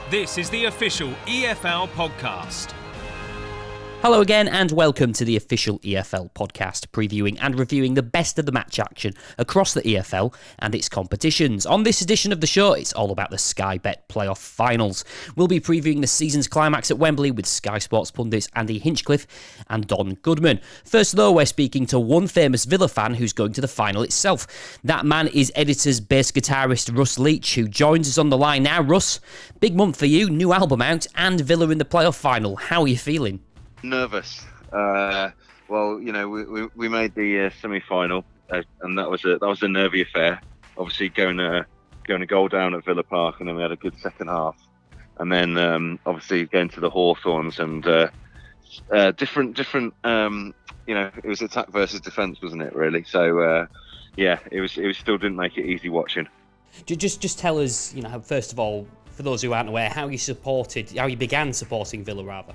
This is the official EFL podcast. Hello again and welcome to the official EFL podcast, previewing and reviewing the best of the match action across the EFL and its competitions. On this edition of the show, it's all about the Sky Bet playoff finals. We'll be previewing the season's climax at Wembley with Sky Sports pundits Andy Hinchcliffe and Don Goodman. First though, we're speaking to one famous Villa fan who's going to the final itself. That man is Editor's bass guitarist Russell Leetch, who joins us on the line now. Russ, big month for you, new album out and Villa in the playoff final. How are you feeling? Nervous. Well, you know, we made the semi-final, and that was a nervy affair. Obviously, going a goal down at Villa Park, and then we had a good second half, and then obviously going to the Hawthorns and different. You know, it was attack versus defence, wasn't it? Really. So yeah, it was still didn't make it easy watching. Just tell us, you know, first of all, for those who aren't aware, how you began supporting Villa, rather.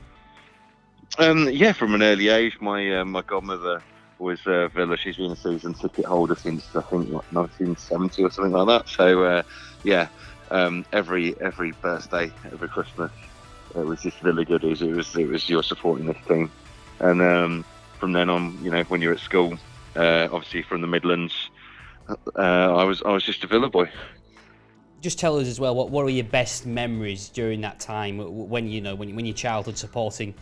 Yeah, from an early age, my godmother was Villa. She's been a season ticket holder since I think 1970 or something like that. So yeah, every birthday, every Christmas, it was just Villa goodies. It was you're supporting this team, and from then on, you know, when you're at school, obviously from the Midlands, I was just a Villa boy. Just tell us as well, what were your best memories during that time when your childhood supporting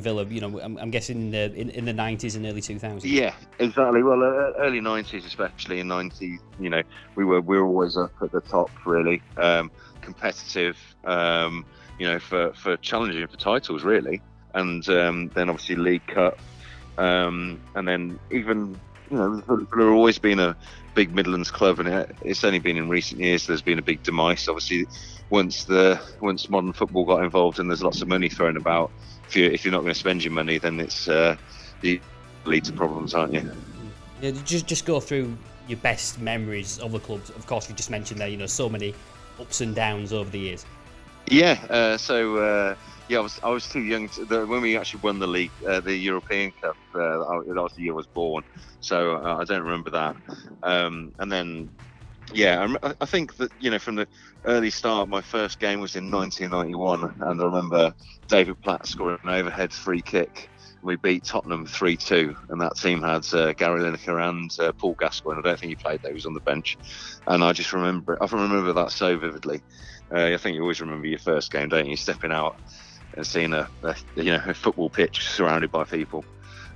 Villa, you know, I'm guessing in the 90s and early 2000s. Yeah, exactly. Well, early 90s, especially in 90s, you know, we were always up at the top, really, competitive, you know, for challenging for titles, really, and then obviously League Cup, and then even, you know, there have always been a big Midlands club, and it's only been in recent years there's been a big demise. Obviously, once modern football got involved and there's lots of money thrown about, if you're not going to spend your money, then it's you lead to problems, aren't you? Yeah, just go through your best memories of the club. Of course, you just mentioned there, you know, so many ups and downs over the years. Yeah, so I was too young when we actually won the league, the European Cup. That was the year I was born, so I don't remember that. And then, yeah, I think that, you know, from the early start, my first game was in 1991, and I remember David Platt scoring an overhead free kick. We beat Tottenham 3-2, and that team had Gary Lineker and Paul Gascoigne. I don't think he played there; he was on the bench. And I just remember that so vividly. I think you always remember your first game, don't you? Stepping out and seeing a football pitch surrounded by people.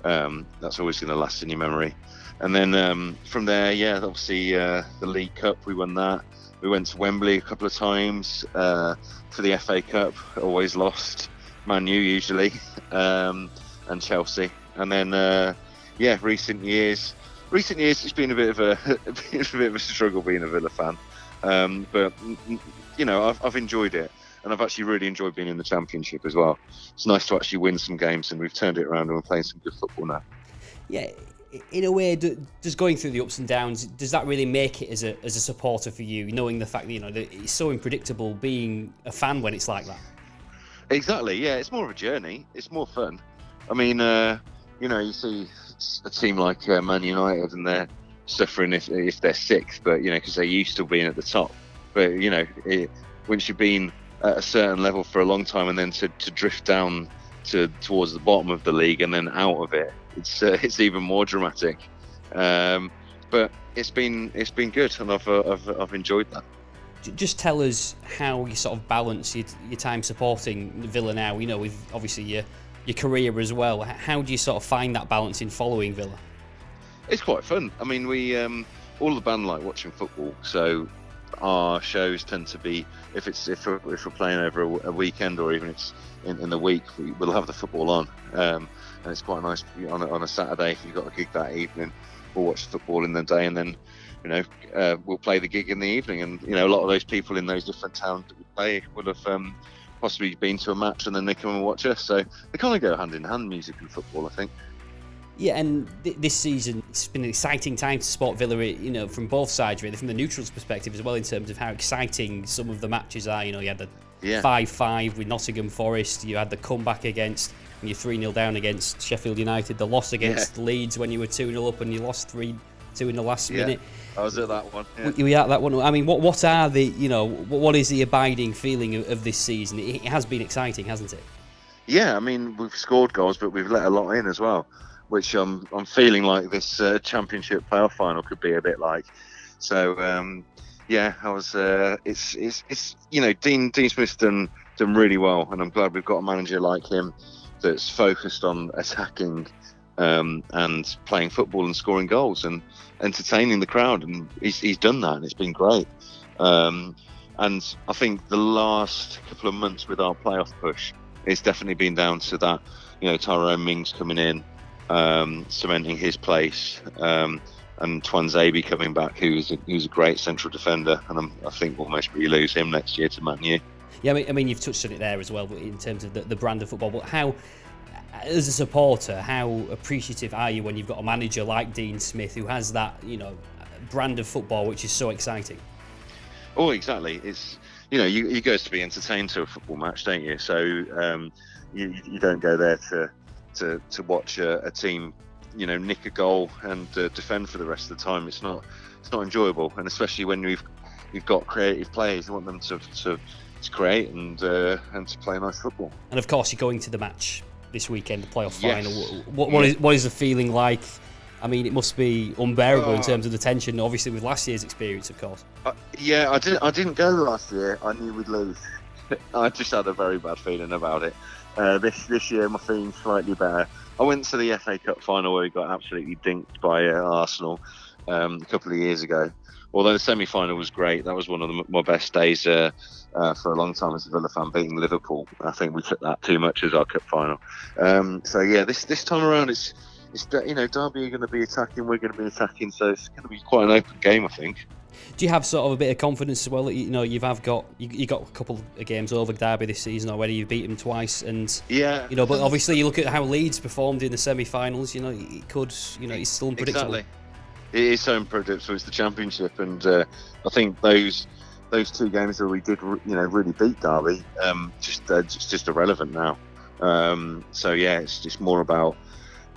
That's always going to last in your memory. And then from there, yeah, obviously the League Cup, we won that. We went to Wembley a couple of times for the FA Cup, always lost. Man U usually, and Chelsea. And then, yeah, recent years it's been a bit of a struggle being a Villa fan. But you know, I've enjoyed it, and I've actually really enjoyed being in the Championship as well. It's nice to actually win some games, and we've turned it around and we're playing some good football now. Yeah, in a way, just going through the ups and downs, does that really make it as a supporter for you, knowing the fact that, you know, that it's so unpredictable being a fan when it's like that? Exactly, yeah, it's more of a journey. It's more fun. I mean, you know, you see a team like Man United, and they're suffering if they're sixth, but, you know, because they're used to being at the top. But, you know, once you've been at a certain level for a long time, and then to drift down towards the bottom of the league and then out of it, it's even more dramatic. But it's been good, and I've enjoyed that. Just tell us how you sort of balance your time supporting Villa now, you know, with obviously your career as well. How do you sort of find that balance in following Villa? It's quite fun. I mean, we all the band like watching football, so our shows tend to be, if we're playing over a weekend, or even it's in the week, we'll have the football on, and it's quite nice on a Saturday if you've got a gig that evening. We'll watch football in the day, and then, you know, we'll play the gig in the evening. And, you know, a lot of those people in those different towns that we play would have possibly been to a match, and then they come and watch us. So they kind of go hand in hand, music and football, I think. Yeah, and this season, it's been an exciting time to support Villa, you know, from both sides, really, from the neutrals' perspective as well, in terms of how exciting some of the matches are. You know, you had the 5-5 with Nottingham Forest, you had the comeback against, when you're 3-0 down against Sheffield United, the loss against Leeds when you were 2-0 up and you lost 3 2 in the last minute. I was at that one. Yeah. We at that one. I mean, what are the, what is the abiding feeling of this season? It has been exciting, hasn't it? Yeah, I mean, we've scored goals, but we've let a lot in as well, which I'm feeling like this Championship playoff final could be a bit like. So I was. It's Dean Smith's done really well, and I'm glad we've got a manager like him that's focused on attacking and playing football and scoring goals and entertaining the crowd, and he's done that, and it's been great. And I think the last couple of months with our playoff push, it's definitely been down to that, Tyrone Mings coming in, cementing his place, and Twanzebe coming back, who's a great central defender, and I think we'll most probably lose him next year to Man U. Yeah, I mean, you've touched on it there as well, in terms of the brand of football. But how, as a supporter, how appreciative are you when you've got a manager like Dean Smith who has that, brand of football which is so exciting? Oh, exactly. It's you go to be entertained to a football match, don't you? So you don't go there to watch a team, nick a goal and defend for the rest of the time. It's not enjoyable, and especially when you've got creative players, you want them to create and to play nice football. And of course, you're going to the match this weekend, the playoff final. What is the feeling like? I mean, it must be unbearable in terms of the tension, obviously with last year's experience, of course. I didn't go last year. I knew we'd lose. I just had a very bad feeling about it. This year, my feeling's slightly better. I went to the FA Cup final where we got absolutely dinked by Arsenal a couple of years ago. Although the semi-final was great, that was one of my best days for a long time as a Villa fan, beating Liverpool. I think we took that too much as our cup final. This time around, it's Derby are going to be attacking, we're going to be attacking, so it's going to be quite an open game, I think. Do you have sort of a bit of confidence as well that you got a couple of games over Derby this season already? You've beat them twice, and but obviously you look at how Leeds performed in the semi-finals. It could, it's still unpredictable. Exactly. It is so unpredictable. It's the Championship, and I think those 2 games where we did, really beat Derby, just irrelevant now. It's just more about.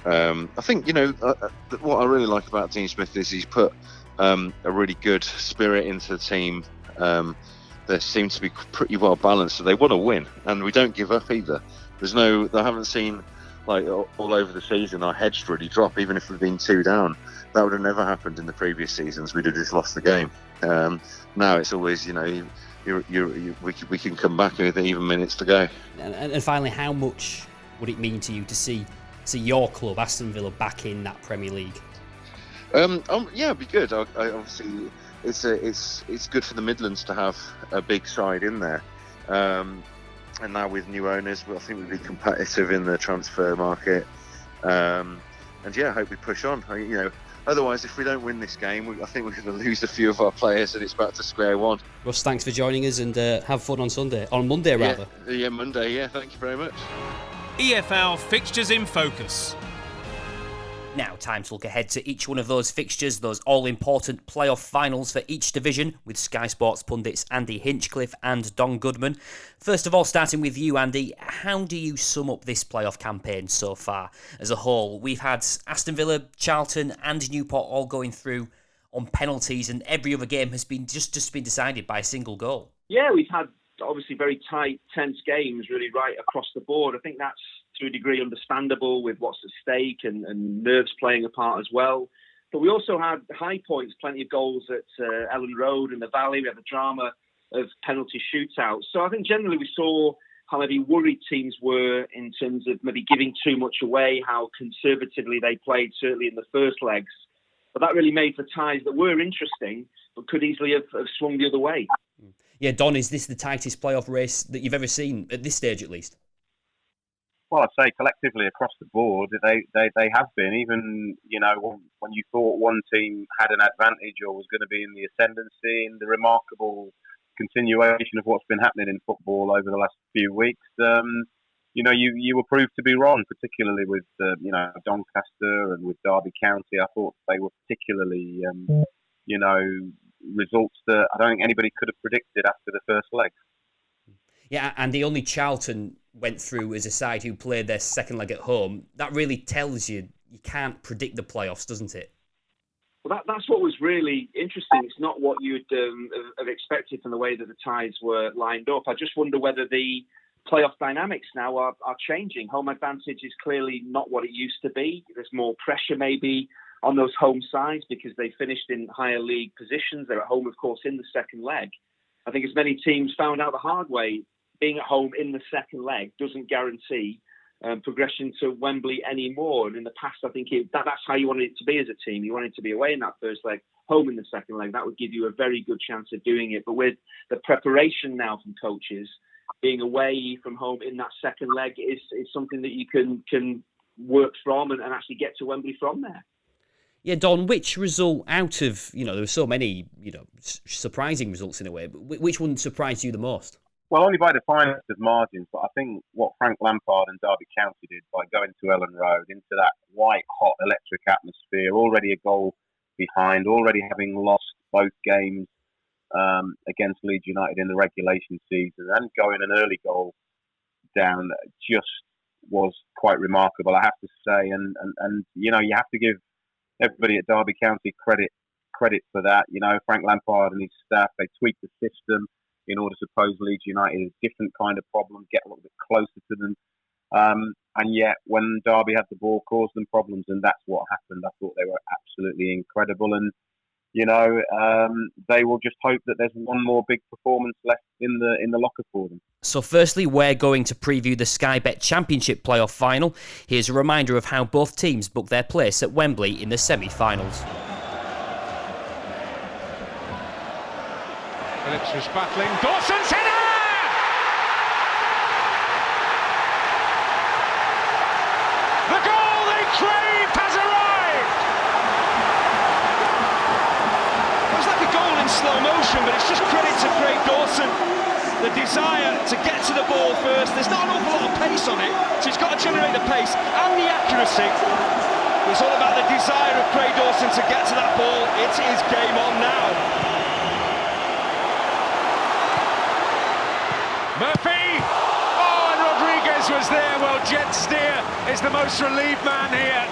I think what I really like about Dean Smith is he's put a really good spirit into the team. They seem to be pretty well balanced, so they want to win, and we don't give up either. I haven't seen like all over the season our heads really drop, even if we've been 2 down. That would have never happened in the previous seasons. We'd have just lost the game. Now it's always, we can come back with even minutes to go. And finally, how much would it mean to you to see your club, Aston Villa, back in that Premier League? It'd be good. Obviously, it's good for the Midlands to have a big side in there. And now with new owners, I think we'll be competitive in the transfer market. I hope we push on. Otherwise, if we don't win this game, I think we're going to lose a few of our players, and it's back to square one. Russ, thanks for joining us, and have fun on Monday, rather. Yeah, Monday. Yeah, thank you very much. EFL fixtures in focus. Now, time to look ahead to each one of those fixtures, those all-important playoff finals for each division, with Sky Sports pundits Andy Hinchcliffe and Don Goodman. First of all, starting with you, Andy, how do you sum up this playoff campaign so far as a whole? We've had Aston Villa, Charlton and Newport all going through on penalties, and every other game has been just been decided by a single goal. Yeah, we've had obviously very tight, tense games really right across the board. I think that's to a degree understandable with what's at stake and nerves playing a part as well. But we also had high points, plenty of goals at Ellen Road and the Valley. We had the drama of penalty shootouts. So I think generally we saw how maybe worried teams were in terms of maybe giving too much away, how conservatively they played, certainly in the first legs. But that really made for ties that were interesting, but could easily have swung the other way. Yeah, Don, is this the tightest playoff race that you've ever seen, at this stage at least? Well, I'd say collectively across the board, they have been. Even, when you thought one team had an advantage or was going to be in the ascendancy, and the remarkable continuation of what's been happening in football over the last few weeks, you were proved to be wrong, particularly with, Doncaster and with Derby County. I thought they were particularly, results that I don't think anybody could have predicted after the first leg. Yeah, and the only Charlton went through as a side who played their second leg at home. That really tells you can't predict the playoffs, doesn't it? Well, that's what was really interesting. It's not what you'd have expected from the way that the ties were lined up. I just wonder whether the playoff dynamics now are changing. Home advantage is clearly not what it used to be. There's more pressure maybe on those home sides because they finished in higher league positions. They're at home, of course, in the second leg. I think as many teams found out the hard way, being at home in the second leg doesn't guarantee progression to Wembley anymore. And in the past, I think that's how you wanted it to be as a team. You wanted to be away in that first leg, home in the second leg. That would give you a very good chance of doing it. But with the preparation now from coaches, being away from home in that second leg is something that you can work from and actually get to Wembley from there. Yeah, Don, which result out of, there were so many, surprising results in a way, but which one surprised you the most? Well, only by the finest of margins, but I think what Frank Lampard and Derby County did by going to Ellen Road into that white-hot electric atmosphere, already a goal behind, already having lost both games against Leeds United in the regulation season, and going an early goal down just was quite remarkable, I have to say. And you have to give everybody at Derby County credit for that. Frank Lampard and his staff, they tweaked the system in order to pose Leeds United a different kind of problem, get a little bit closer to them. And yet, when Derby had the ball, caused them problems, and that's what happened. I thought they were absolutely incredible. And, they will just hope that there's one more big performance left in the locker for them. So firstly, we're going to preview the Sky Bet Championship playoff final. Here's a reminder of how both teams booked their place at Wembley in the semi-finals. Phillips was battling. Dawson's header! The goal they craved has arrived! It was like a goal in slow motion, but it's just credit to Craig Dawson. The desire to get to the ball first. There's not an awful lot of pace on it, so he's got to generate the pace and the accuracy. It's all about the desire of Craig Dawson to get to that ball. It is game on now. Murphy! Oh, and Rodriguez was there. Well, Jed Steer is the most relieved man here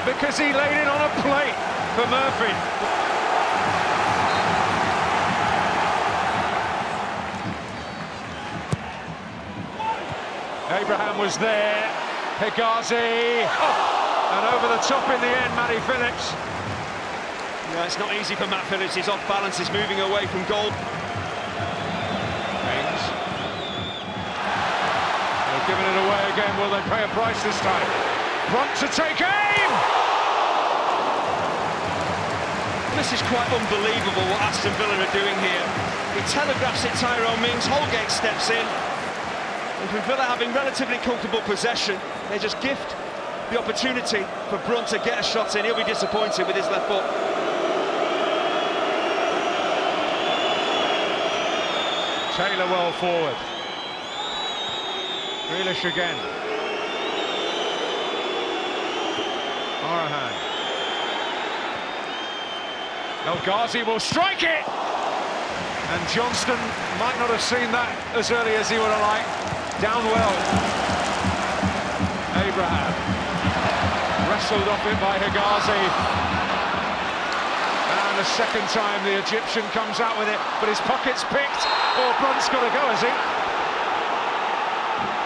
because he laid it on a plate for Murphy. Abraham was there. Hegazi. Oh, and over the top in the end, Matty Phillips. Yeah, it's not easy for Matt Phillips. He's off balance. He's moving away from goal. Giving it away again. Will they pay a price this time? Brom to take aim! This is quite unbelievable what Aston Villa are doing here. He telegraphs it, Tyrone Mings. Holgate steps in. And from Villa having relatively comfortable possession, they just gift the opportunity for Brom to get a shot in. He'll be disappointed with his left foot. Taylor well forward. Grealish again. Arahan. El Ghazi will strike it! And Johnston might not have seen that as early as he would have liked. Down well. Abraham. Wrestled off it by Hegazi. And the second time the Egyptian comes out with it, but his pocket's picked. Oh, Brunt's got to go, has he?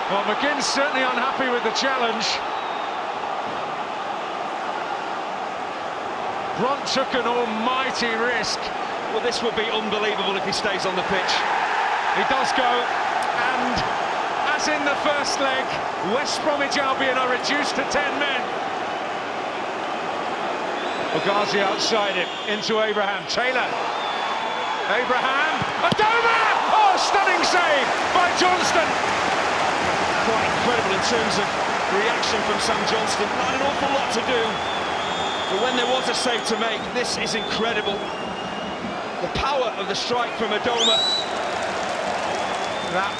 Well, McGinn's certainly unhappy with the challenge. Brunt took an almighty risk. Well, this will be unbelievable if he stays on the pitch. He does go, and as in the first leg, West Bromwich Albion are reduced to 10 men. Ghazi outside it, into Abraham. Taylor. Abraham. Adoma! Oh, stunning save by Johnston. Quite incredible in terms of reaction from Sam Johnston. Not an awful lot to do, but when there was a save to make, this is incredible. The power of the strike from Adoma. That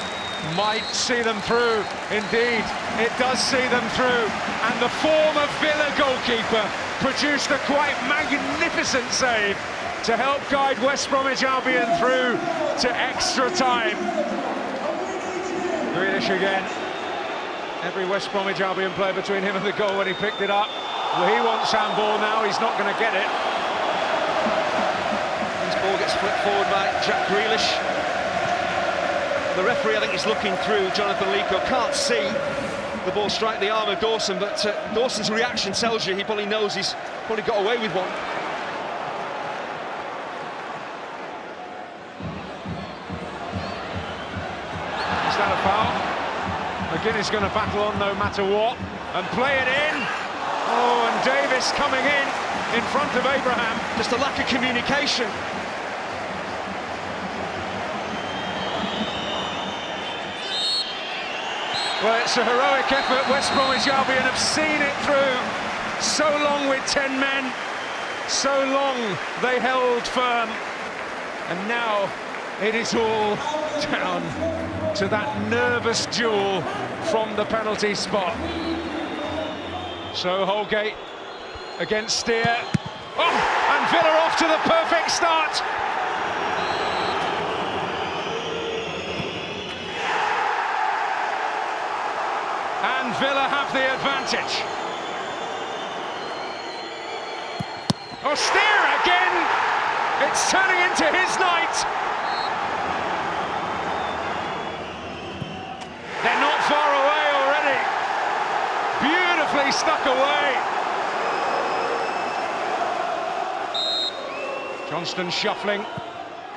might see them through, indeed. It does see them through, and the former Villa goalkeeper produced a quite magnificent save to help guide West Bromwich Albion through to extra time. Grealish again. Every West Bromwich Albion player between him and the goal when he picked it up. Well, he wants handball now, he's not going to get it. Ball gets flipped forward by Jack Grealish. The referee, I think, is looking through. Jonathan Lico can't see the ball strike the arm of Dawson, but Dawson's reaction tells you he probably knows he's probably got away with one. Is that a foul? McGinn is going to battle on no matter what and play it in. Oh, and Davis coming in front of Abraham. Just a lack of communication. Well, it's a heroic effort. West Bromwich Albion have seen it through. So long with 10 men. So long they held firm. And now it is all down to that nervous duel from the penalty spot. So Holgate against Steer. Oh, and Villa off to the perfect start. And Villa have the advantage. Oh, Steer again! It's turning into his night. They're not far away already. Beautifully stuck away. Johnston shuffling.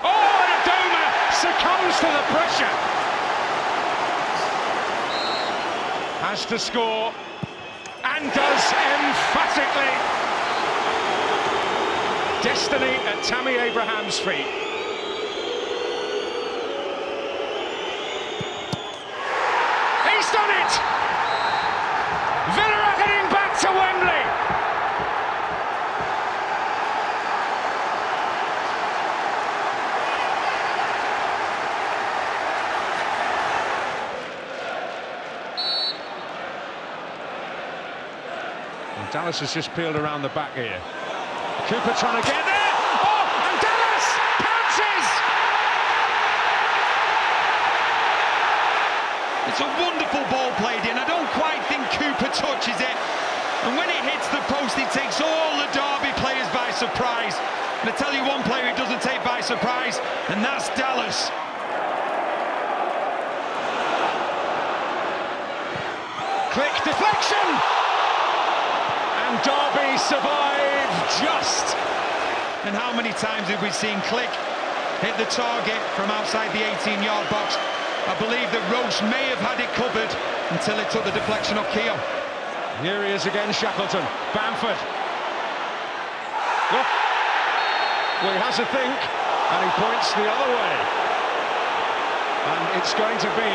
Oh, and Adoma succumbs to the pressure. Has to score, and does emphatically. Destiny at Tammy Abraham's feet. He's done it! Villa are heading back to Wembley. And Dallas has just peeled around the back here. Cooper trying to get there. Oh, and Dallas pounces! It's a wonderful ball played in. I don't quite think Cooper touches it. And when it hits the post, it takes all the Derby players by surprise. And I tell you one player it doesn't take by surprise, and that's Dallas. Click deflection! And Derby survive just. And how many times have we seen Click hit the target from outside the 18-yard box? I believe that Roche may have had it covered until it took the deflection off Keogh. Here he is again, Shackleton. Bamford. Look. Well, he has a think, and he points the other way. And it's going to be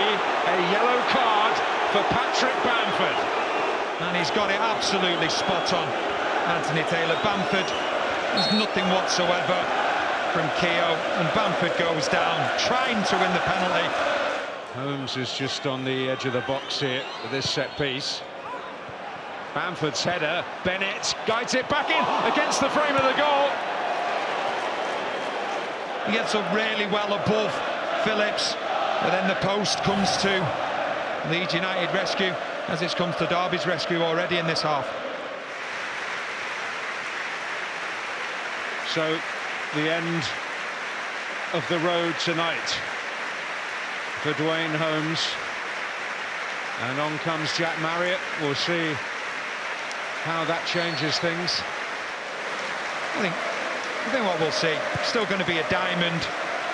a yellow card for Patrick Bamford. And he's got it absolutely spot on, Anthony Taylor. Bamford, there's nothing whatsoever from Keogh, and Bamford goes down, trying to win the penalty. Holmes is just on the edge of the box here with this set piece. Bamford's header, Bennett guides it back in against the frame of the goal. He gets up really well above Phillips, but then the post comes to Leeds United rescue, as it's come to Derby's rescue already in this half. So, the end of the road tonight for Dwayne Holmes. And on comes Jack Marriott. We'll see how that changes things. I think what we'll see, still going to be a diamond,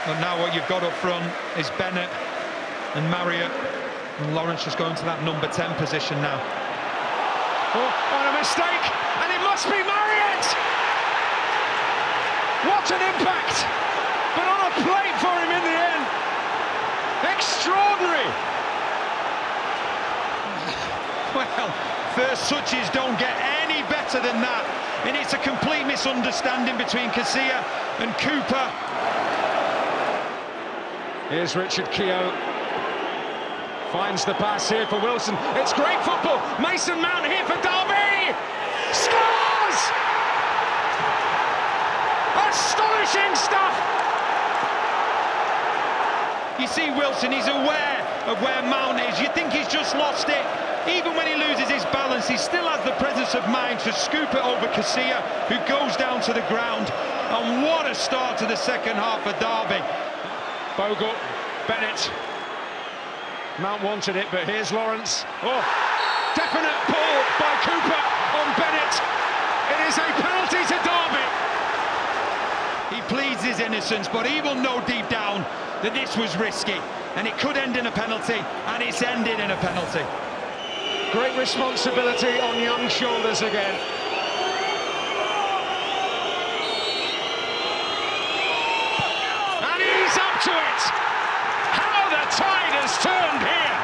but now what you've got up front is Bennett and Marriott, and Lawrence just going to that number 10 position now. Oh, and a mistake, and it must be Marriott! What an impact! But on a plate for him in the end. Extraordinary! Well, first touches don't get any better than that, and it's a complete misunderstanding between Casilla and Cooper. Here's Richard Keogh. Finds the pass here for Wilson. It's great football. Mason Mount here for Derby. Scores! Astonishing stuff! You see Wilson, he's aware of where Mount is. You think he's just lost it. Even when he loses his balance, he still has the presence of mind to scoop it over Casilla, who goes down to the ground. And what a start to the second half for Derby. Bogle, Bennett. Mount wanted it, but here's Lawrence. Oh, definite pull by Cooper on Bennett. It is a penalty to Derby. He pleads his innocence, but he will know deep down that this was risky, and it could end in a penalty, and it's ended in a penalty. Great responsibility on young shoulders again. And he's up to it. How the tide has turned here.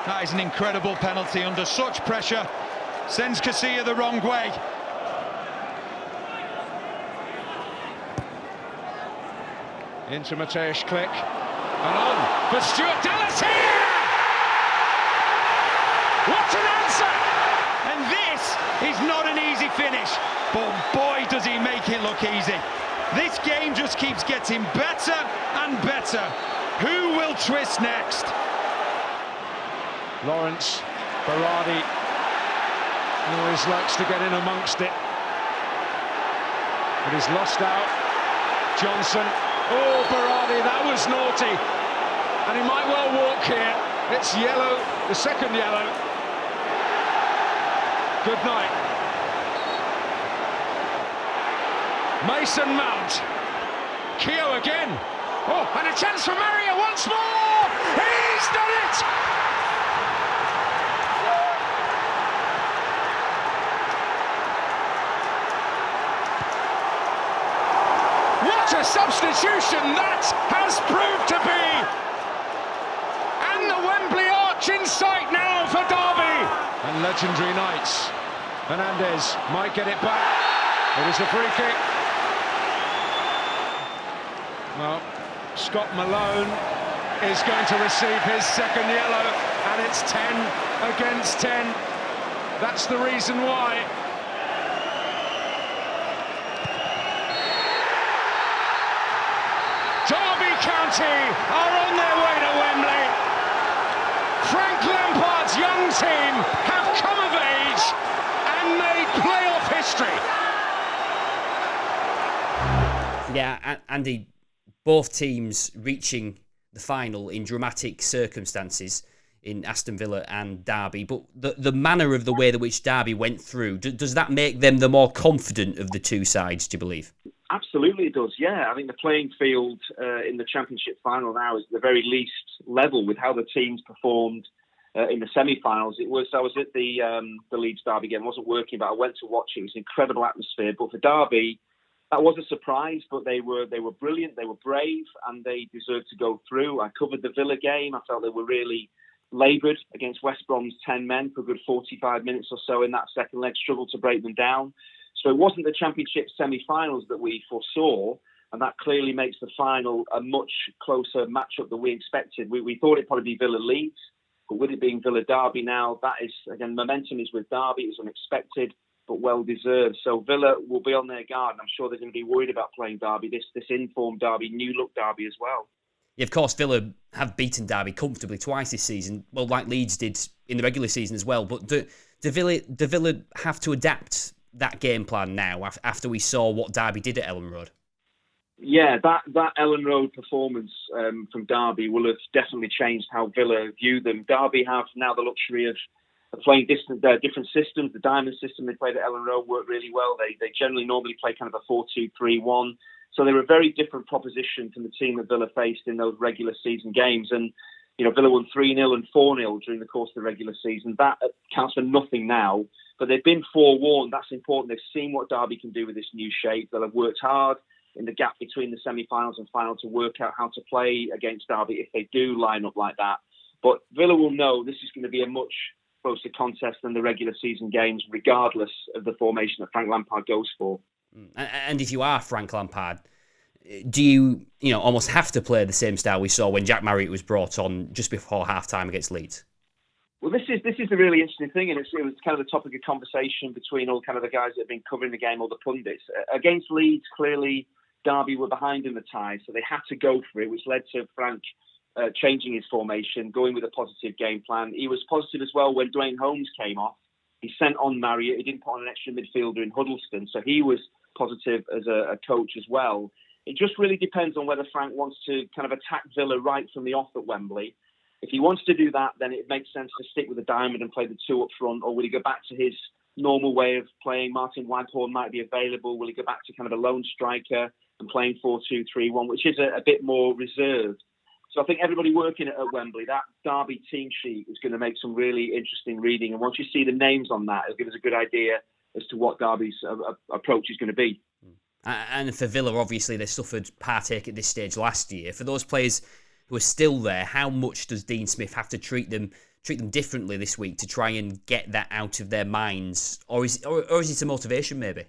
That is an incredible penalty under such pressure. Sends Casilla the wrong way. Into Mateusz Klich. And on for Stuart Dallas here! What an answer! And this is not an easy finish, but boy does he make it look easy. This game just keeps getting better and better. Who will twist next? Lawrence, Berardi, always likes to get in amongst it. But he's lost out. Johnson, oh Berardi, that was naughty. And he might well walk here. It's yellow, the second yellow. Good night. Mason Mount. Keogh again. Oh, and a chance for Maria once more! He's done it! What a substitution that has proved to be! And the Wembley arch in sight now for Derby! And legendary nights. Hernandez might get it back. It is a free kick. Well, Scott Malone is going to receive his second yellow, and it's 10 against 10. That's the reason why. Derby County are on their way to Wembley. Frank Lampard's young team have come of age and made playoff history. Yeah, Andy, both teams reaching the final in dramatic circumstances in Aston Villa and Derby, but the manner of the way that which Derby went through, does that make them the more confident of the two sides, do you believe? Absolutely it does, yeah. I think the playing field in the Championship final now is at the very least level with how the teams performed in the semi-finals. I was at the Leeds Derby game. I wasn't working, but I went to watch it. It was an incredible atmosphere. But for Derby, that was a surprise, but they were brilliant, they were brave, and they deserved to go through. I covered the Villa game. I felt they were really laboured against West Brom's 10 men for a good 45 minutes or so in that second leg, struggled to break them down. So it wasn't the Championship semi-finals that we foresaw, and that clearly makes the final a much closer matchup than we expected. We thought it'd probably be Villa-Leeds, but with it being Villa-Derby now, that is, again, momentum is with Derby. It was unexpected, but well-deserved. So Villa will be on their guard, and I'm sure they're going to be worried about playing Derby, this informed Derby, new-look Derby as well. Yeah, of course, Villa have beaten Derby comfortably twice this season, well, like Leeds did in the regular season as well, but do Villa have to adapt that game plan now after we saw what Derby did at Ellen Road? Yeah, that Ellen Road performance from Derby will have definitely changed how Villa view them. Derby have now the luxury of playing different systems. The diamond system they played at Ellen Road worked really well. They generally normally play kind of a 4-2-3-1. So they're a very different proposition from the team that Villa faced in those regular season games. And, you know, Villa won 3-0 and 4-0 during the course of the regular season. That counts for nothing now. But they've been forewarned. That's important. They've seen what Derby can do with this new shape. They'll have worked hard in the gap between the semi-finals and final to work out how to play against Derby if they do line up like that. But Villa will know this is going to be a much closer contest than the regular season games, regardless of the formation that Frank Lampard goes for. And if you are Frank Lampard, do you almost have to play the same style we saw when Jack Marriott was brought on just before half-time against Leeds? Well, this is the really interesting thing, and it was kind of the topic of conversation between all kind of the guys that have been covering the game, all the pundits. Against Leeds, clearly Derby were behind in the tie, so they had to go for it, which led to Frank changing his formation, going with a positive game plan. He was positive as well when Dwayne Holmes came off. He sent on Marriott. He didn't put on an extra midfielder in Huddleston, so he was positive as a coach as well. It just really depends on whether Frank wants to kind of attack Villa right from the off at Wembley. If he wants to do that, then it makes sense to stick with the diamond and play the two up front, or will he go back to his normal way of playing? Martin Waghorn might be available. Will he go back to kind of a lone striker and playing 4-2-3-1, which is a bit more reserved? So I think everybody working at Wembley, that Derby team sheet is going to make some really interesting reading. And once you see the names on that, it'll give us a good idea as to what Derby's approach is going to be. And for Villa, obviously, they suffered partake at this stage last year. For those players who are still there, how much does Dean Smith have to treat them differently this week to try and get that out of their minds? Or is it a motivation, maybe?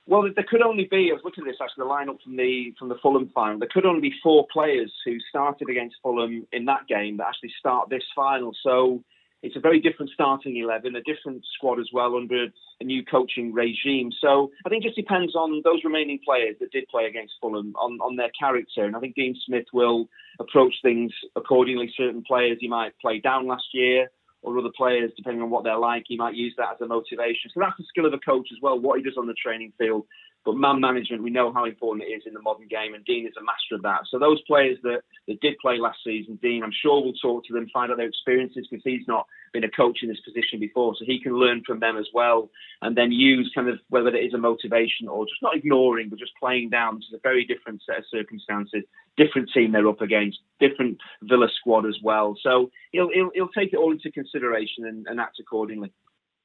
Well, there could only be, I was looking at this actually, the lineup from the Fulham final. There could only be 4 players who started against Fulham in that game that actually start this final. So it's a very different starting 11, a different squad as well under a new coaching regime. So I think it just depends on those remaining players that did play against Fulham, on their character. And I think Dean Smith will approach things accordingly. Certain players he might play down last year, or other players, depending on what they're like, he might use that as a motivation. So that's the skill of a coach as well, what he does on the training field. But man management, we know how important it is in the modern game, and Dean is a master of that. So those players that did play last season, Dean, I'm sure will talk to them, find out their experiences, because he's not been a coach in this position before, so he can learn from them as well, and then use kind of whether it is a motivation or just not ignoring, but just playing down. This is a very different set of circumstances, different team they're up against, different Villa squad as well. So he'll take it all into consideration and act accordingly.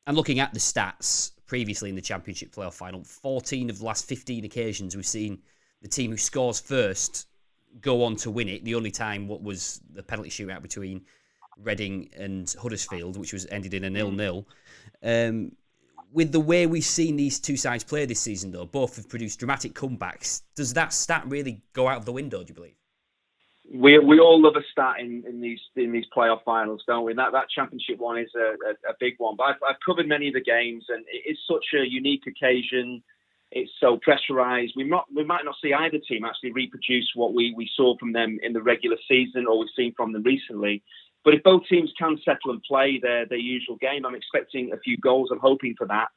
And looking at the stats previously in the Championship playoff final, 14 of the last 15 occasions we've seen the team who scores first go on to win it. The only time what was the penalty shootout between Reading and Huddersfield, which was ended in a 0-0. With the way we've seen these two sides play this season, though, both have produced dramatic comebacks. Does that stat really go out of the window, do you believe? We all love a stat in these playoff finals, don't we? That Championship one is a big one. But I've covered many of the games, and it is such a unique occasion. It's so pressurised. We might not see either team actually reproduce what we saw from them in the regular season, or we've seen from them recently. But if both teams can settle and play their usual game, I'm expecting a few goals. I'm hoping for that.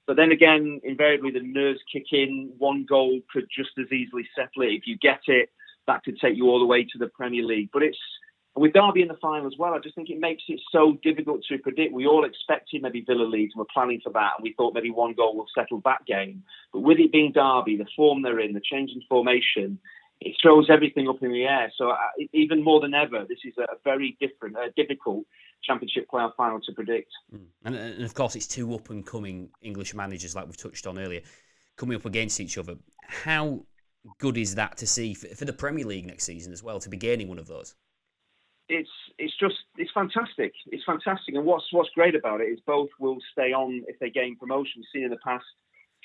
But then again, invariably the nerves kick in. One goal could just as easily settle it. If you get it, that could take you all the way to the Premier League. But it's with Derby in the final as well, I just think it makes it so difficult to predict. We all expected maybe Villa Leeds, and we're planning for that, and we thought maybe one goal will settle that game. But with it being Derby, the form they're in, the change in formation, it throws everything up in the air. So even more than ever, this is a very difficult Championship playoff final to predict. And of course, it's two up-and-coming English managers, like we've touched on earlier, coming up against each other. How good is that to see for the Premier League next season as well, to be gaining one of those? It's fantastic. It's fantastic. And what's great about it is both will stay on if they gain promotion. We've seen in the past,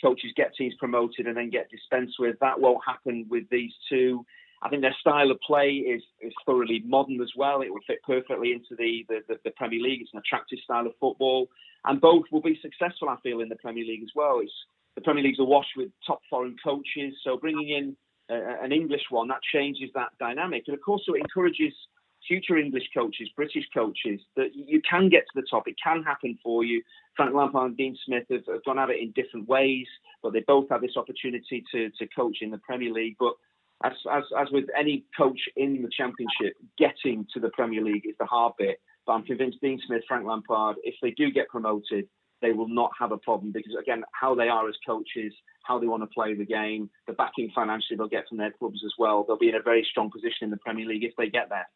coaches get teams promoted and then get dispensed with. That won't happen with these two. I think their style of play is thoroughly modern as well. It will fit perfectly into the Premier League. It's an attractive style of football. And both will be successful, I feel, in the Premier League as well. The Premier League's awash with top foreign coaches. So bringing in an English one, that changes that dynamic. And of course, it encourages future English coaches, British coaches, that you can get to the top. It can happen for you. Frank Lampard and Dean Smith have gone at it in different ways, but they both have this opportunity to coach in the Premier League. But as with any coach in the Championship, getting to the Premier League is the hard bit. But I'm convinced Dean Smith, Frank Lampard, if they do get promoted, they will not have a problem, because, again, how they are as coaches, how they want to play the game, the backing financially they'll get from their clubs as well. They'll be in a very strong position in the Premier League if they get there.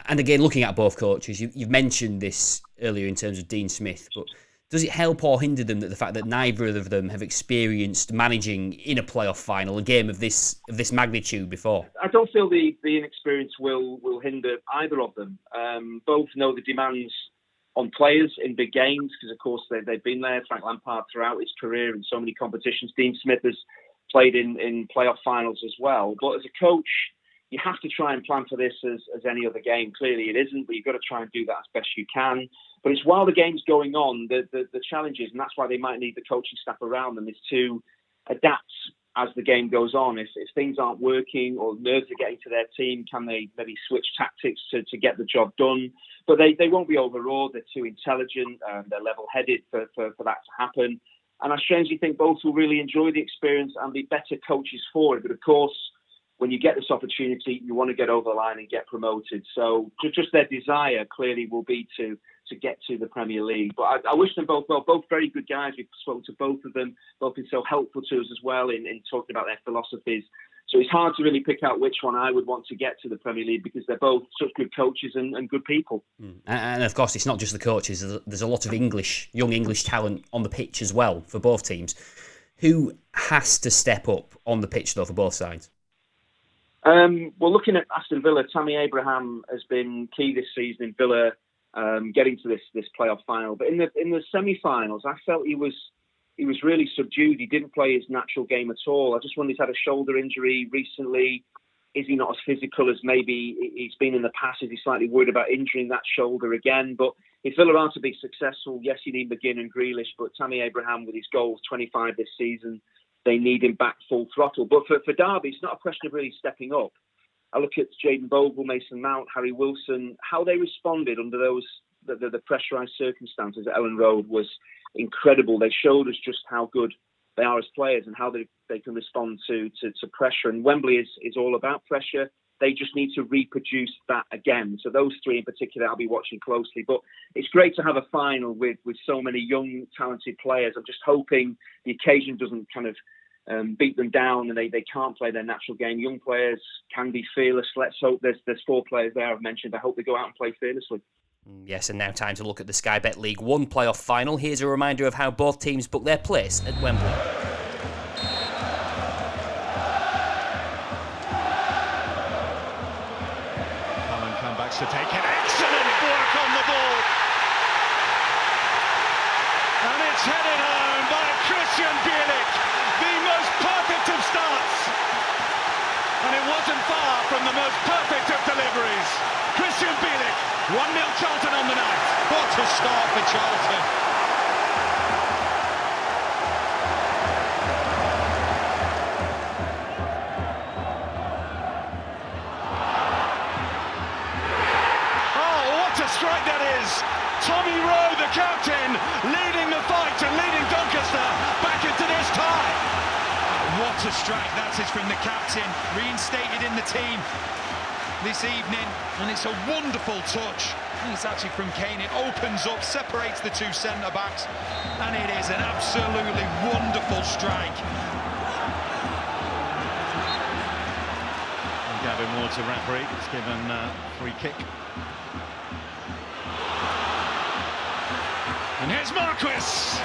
And again, looking at both coaches, you've mentioned this earlier in terms of Dean Smith, but does it help or hinder them that the fact that neither of them have experienced managing in a playoff final, a game of this magnitude before? I don't feel the inexperience will hinder either of them. Both know the demands on players in big games, because of course they've been there. Frank Lampard throughout his career in so many competitions. Dean Smith has played in playoff finals as well. But as a coach, you have to try and plan for this as any other game. Clearly it isn't, but you've got to try and do that as best you can. But it's while the game's going on, the challenges, and that's why they might need the coaching staff around them, is to adapt as the game goes on. If things aren't working or nerves are getting to their team, can they maybe switch tactics to get the job done? But they won't be overawed. They're too intelligent. They're level-headed for that to happen. And I strangely think both will really enjoy the experience and be better coaches for it. But of course, when you get this opportunity, you want to get over the line and get promoted. So just their desire clearly will be to get to the Premier League. But I wish them both well. Both very good guys. We've spoken to both of them. Both been so helpful to us as well in talking about their philosophies. So it's hard to really pick out which one I would want to get to the Premier League because they're both such good coaches and good people. And of course, it's not just the coaches. There's a lot of young English talent on the pitch as well for both teams. Who has to step up on the pitch, though, for both sides? Well, looking at Aston Villa, Tammy Abraham has been key this season in Villa getting to this playoff final. But in the semi-finals, I felt he was really subdued. He didn't play his natural game at all. I just wonder, he's had a shoulder injury recently. Is he not as physical as maybe he's been in the past? Is he slightly worried about injuring that shoulder again? But if Villa are to be successful, yes, you need McGinn and Grealish, but Tammy Abraham with his goals, 25 this season, they need him back full throttle. But for Derby, it's not a question of really stepping up. I look at Jayden Bogle, Mason Mount, Harry Wilson, how they responded under those the pressurised circumstances at Ellen Road was incredible. They showed us just how good they are as players and how they can respond to pressure. And Wembley is all about pressure. They just need to reproduce that again. So those three in particular, I'll be watching closely. But it's great to have a final with so many young, talented players. I'm just hoping the occasion doesn't kind of beat them down and they can't play their natural game. Young players can be fearless. Let's hope there's 4 players there I've mentioned. I hope they go out and play fearlessly. Yes, and now time to look at the Sky Bet League 1 playoff final. Here's a reminder of how both teams book their place at Wembley. Cullen comebacks to take it. Excellent work on the ball. And it's headed home by Christian Bielik. The most perfect of starts. And it wasn't far from the most perfect of deliveries. Christian Bielik, 1-0 Charlton on the night. What a start for Charlton. Oh, what a strike that is. Tommy Rowe, the captain, leading the fight and leading Doncaster back into this tie. What a strike that is from the captain, reinstated in the team this evening, and it's a wonderful touch. It's actually from Kane. It opens up, separates the 2 centre-backs, and it is an absolutely wonderful strike. And Gavin Ward's a referee. He's given a free kick. And here's Marquis.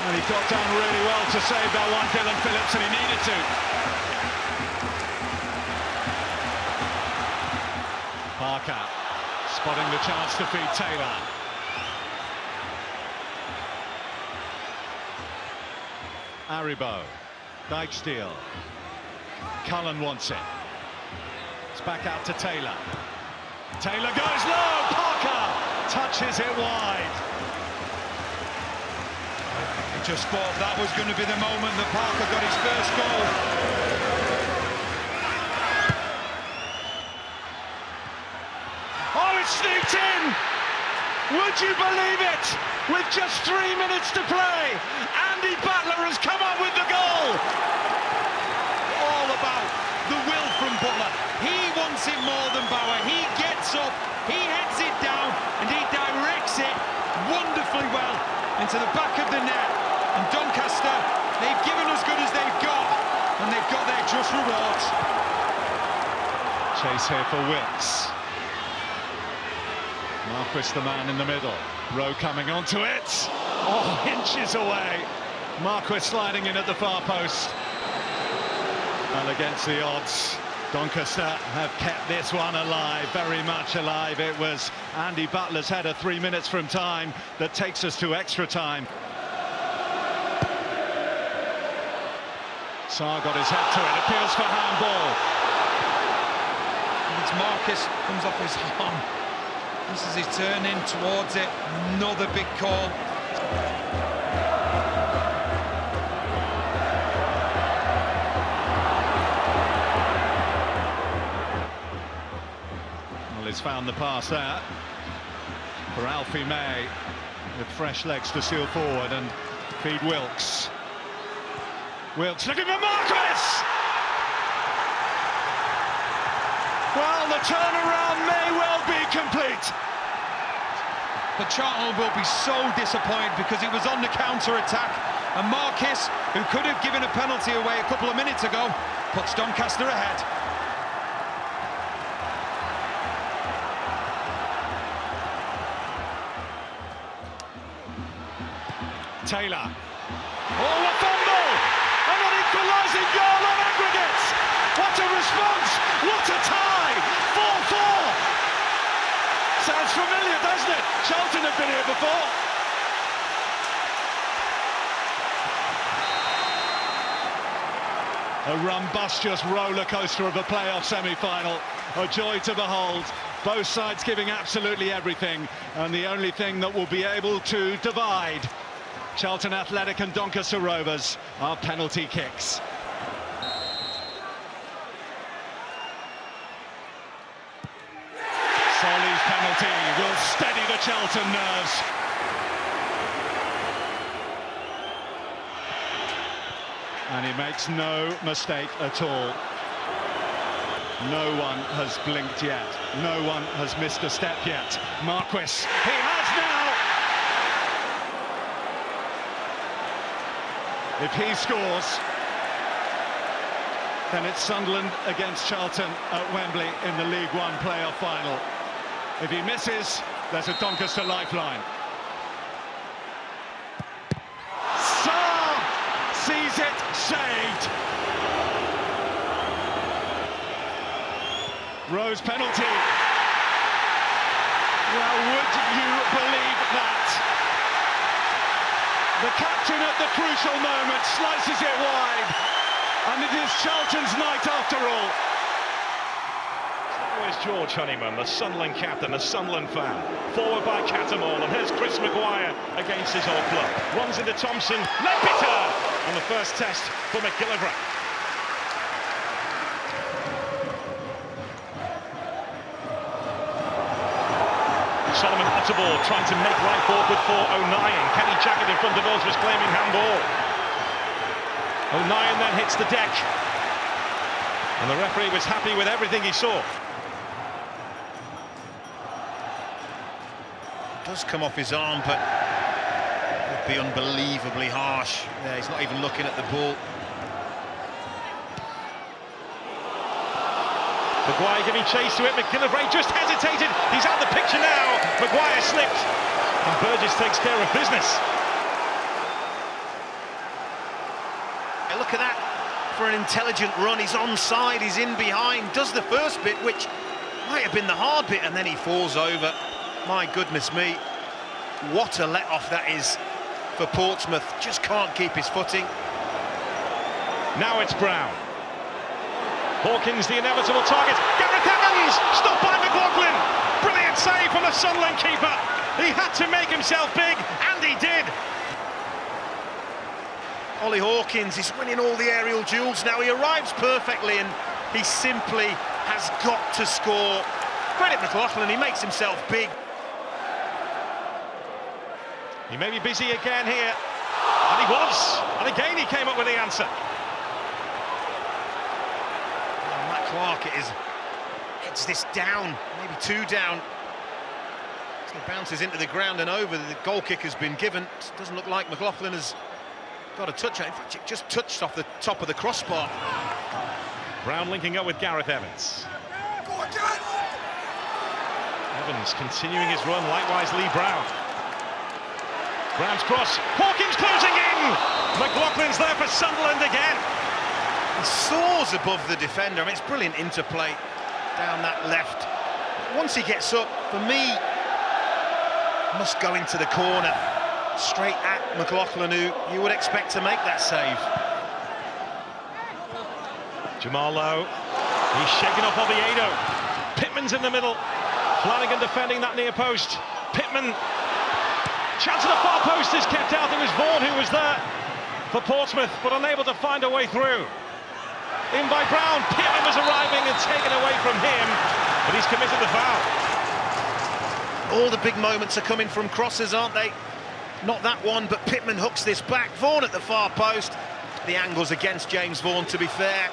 And he got down really well to save that one, Dylan Phillips, and he needed to. Parker spotting the chance to feed Taylor. Aribo, Dijksteel. Cullen wants it. It's back out to Taylor. Taylor goes low. Parker touches it wide. I just thought that was going to be the moment that Parker got his first goal. Sneaked in! Would you believe it? With just 3 minutes to play, Andy Butler has come up with the goal! All about the will from Butler. He wants it more than Bauer. He gets up, he heads it down, and he directs it wonderfully well into the back of the net. And Doncaster, they've given as good as they've got, and they've got their just rewards. Chase here for Wilkes. Marquis the man in the middle. Rowe coming onto it. Oh, inches away. Marquis sliding in at the far post. Well, against the odds, Doncaster have kept this one alive, very much alive. It was Andy Butler's header 3 minutes from time that takes us to extra time. Sarr got his head to it, appeals for handball. And it's Marquis, comes off his arm. This is his turn in towards it. Another big call. has found the pass there for Alfie May, with fresh legs to seal forward and feed Wilkes. Wilkes looking for Marquis! Well, the turnaround may well be complete. But Charlton will be so disappointed because it was on the counter-attack, and Marquis, who could have given a penalty away a couple of minutes ago, puts Doncaster ahead. Taylor. Oh, a fumble! And an equalising goal on aggregates! What a response! What a tie! 4-4! Sounds familiar, doesn't it? Charlton have been here before. A rumbustious roller coaster of a playoff semi-final. A joy to behold. Both sides giving absolutely everything, and the only thing that will be able to divide Charlton Athletic and Doncaster Rovers are penalty kicks. Solly's penalty will steady the Charlton nerves. And he makes no mistake at all. No one has blinked yet. No one has missed a step yet. Marquis, he has now! If he scores, then it's Sunderland against Charlton at Wembley in the League One playoff final. If he misses, there's a Doncaster lifeline. Sarr sees it saved. Rose penalty. Well, would you believe that? The captain at the crucial moment slices it wide, and it is Charlton's night after all. Where's George Honeyman, the Sunderland captain, the Sunderland fan? Forward by Catamall, and here's Chris Maguire against his old club. Runs into Thompson, Lampards on the first test for McGillivray. Solomon Otterbourne trying to make life awkward for O'Nien. Kenny Jackett in front of us was claiming handball. O'Nien then hits the deck, and the referee was happy with everything he saw. Does come off his arm, but would be unbelievably harsh. Yeah, he's not even looking at the ball. Maguire giving chase to it. McGillivray just hesitated. He's out the picture now. Maguire slipped, and Burgess takes care of business. Yeah, look at that for an intelligent run. He's onside. He's in behind. Does the first bit, which might have been the hard bit, and then he falls over. My goodness me, what a let-off that is for Portsmouth. Just can't keep his footing. Now it's Brown. Hawkins, the inevitable target. Gareth Evans, stopped by McLaughlin. Brilliant save from the Sunderland keeper. He had to make himself big, and he did. Ollie Hawkins is winning all the aerial duels now. He arrives perfectly, and he simply has got to score. Credit McLaughlin, he makes himself big. He may be busy again here, and he was. And again he came up with the answer. Clark heads this down, maybe two down. So it bounces into the ground and over. The goal kick has been given. It doesn't look like McLaughlin has got a touch. In fact, it just touched off the top of the crossbar. Brown linking up with Gareth Evans. Evans continuing his run, likewise Lee Brown. Brown's cross, Hawkins closing in! McLaughlin's there for Sunderland again. He soars above the defender. I mean, it's brilliant interplay down that left. Once he gets up, for me, must go into the corner, straight at McLaughlin, who you would expect to make that save. Jamal Lowe, he's shaking off Oviedo. Pittman's in the middle. Flanagan defending that near post. Pittman, chance at the far post is kept out. It was Vaughan who was there for Portsmouth, but unable to find a way through. In by Brown, Pittman was arriving and taken away from him, but he's committed the foul. All the big moments are coming from crosses, aren't they? Not that one, but Pittman hooks this back. Vaughan at the far post. The angle's against James Vaughan, to be fair.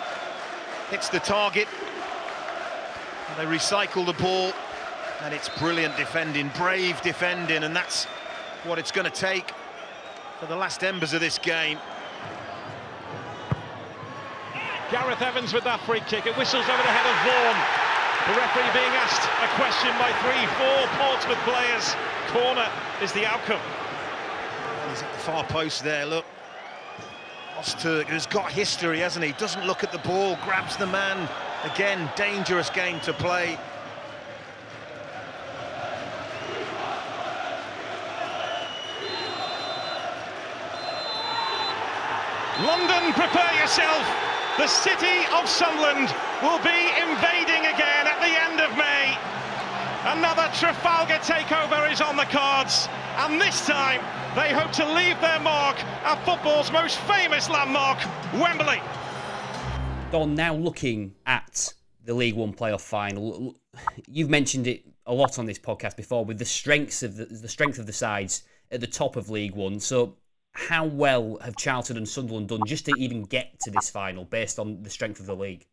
Hits the target. They recycle the ball, and it's brilliant defending, brave defending, and that's what it's going to take for the last embers of this game. Gareth Evans with that free kick. It whistles over the head of Vaughan. The referee being asked a question by 3-4 Portsmouth players. Corner is the outcome. He's at the far post there, look. Ozturk, who's got history, hasn't he? Doesn't look at the ball, grabs the man. Again, dangerous game to play. London, prepare yourself. The city of Sunderland will be invading again at the end of May. Another Trafalgar takeover is on the cards, and this time they hope to leave their mark at football's most famous landmark, Wembley. Don, now looking at the League One playoff final, you've mentioned it a lot on this podcast before with the strength of the sides at the top of League One. So, how well have Charlton and Sunderland done just to even get to this final, based on the strength of the league?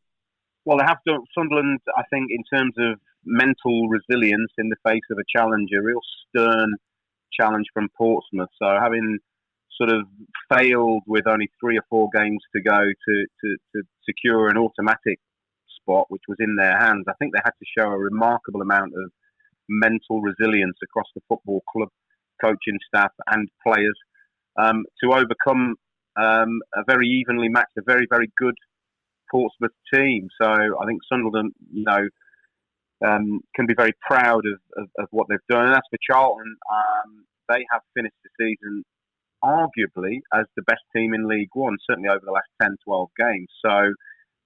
Well, they have done. Sunderland, I think, in terms of mental resilience in the face of a challenge, a real stern challenge from Portsmouth. So, having sort of failed with only 3 or 4 games to go to secure an automatic spot, which was in their hands, I think they had to show a remarkable amount of mental resilience across the football club, coaching staff and players to overcome a very evenly matched, a very, very good Portsmouth team. So I think Sunderland, can be very proud of what they've done. And as for Charlton, they have finished the season arguably as the best team in League One, certainly over the last 10, 12 games. So,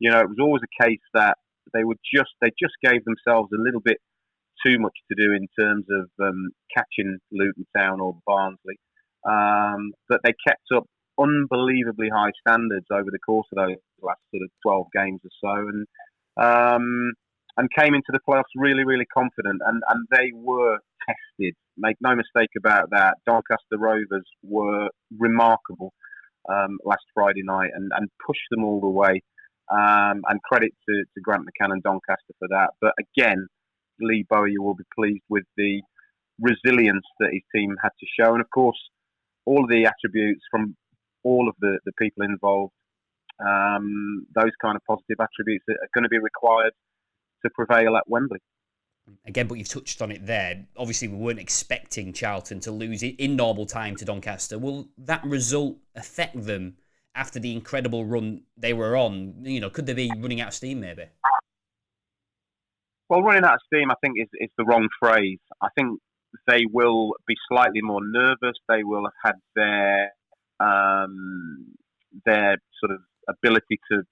it was always a case that they just gave themselves a little bit too much to do in terms of catching Luton Town or Barnsley. But they kept up unbelievably high standards over the course of those last sort of 12 games or so, and came into the playoffs really, really confident. And they were tested. Make no mistake about that. Doncaster Rovers were remarkable last Friday night and pushed them all the way. And credit to Grant McCann and Doncaster for that. But again, Lee Bowyer will be pleased with the resilience that his team had to show. And of course, all of the attributes from all of the people involved, those kind of positive attributes that are going to be required to prevail at Wembley. Again, but you've touched on it there. Obviously, we weren't expecting Charlton to lose it in normal time to Doncaster. Will that result affect them after the incredible run they were on? Could they be running out of steam, maybe? Well, running out of steam, I think, is the wrong phrase. I think they will be slightly more nervous. They will have had their sort of ability to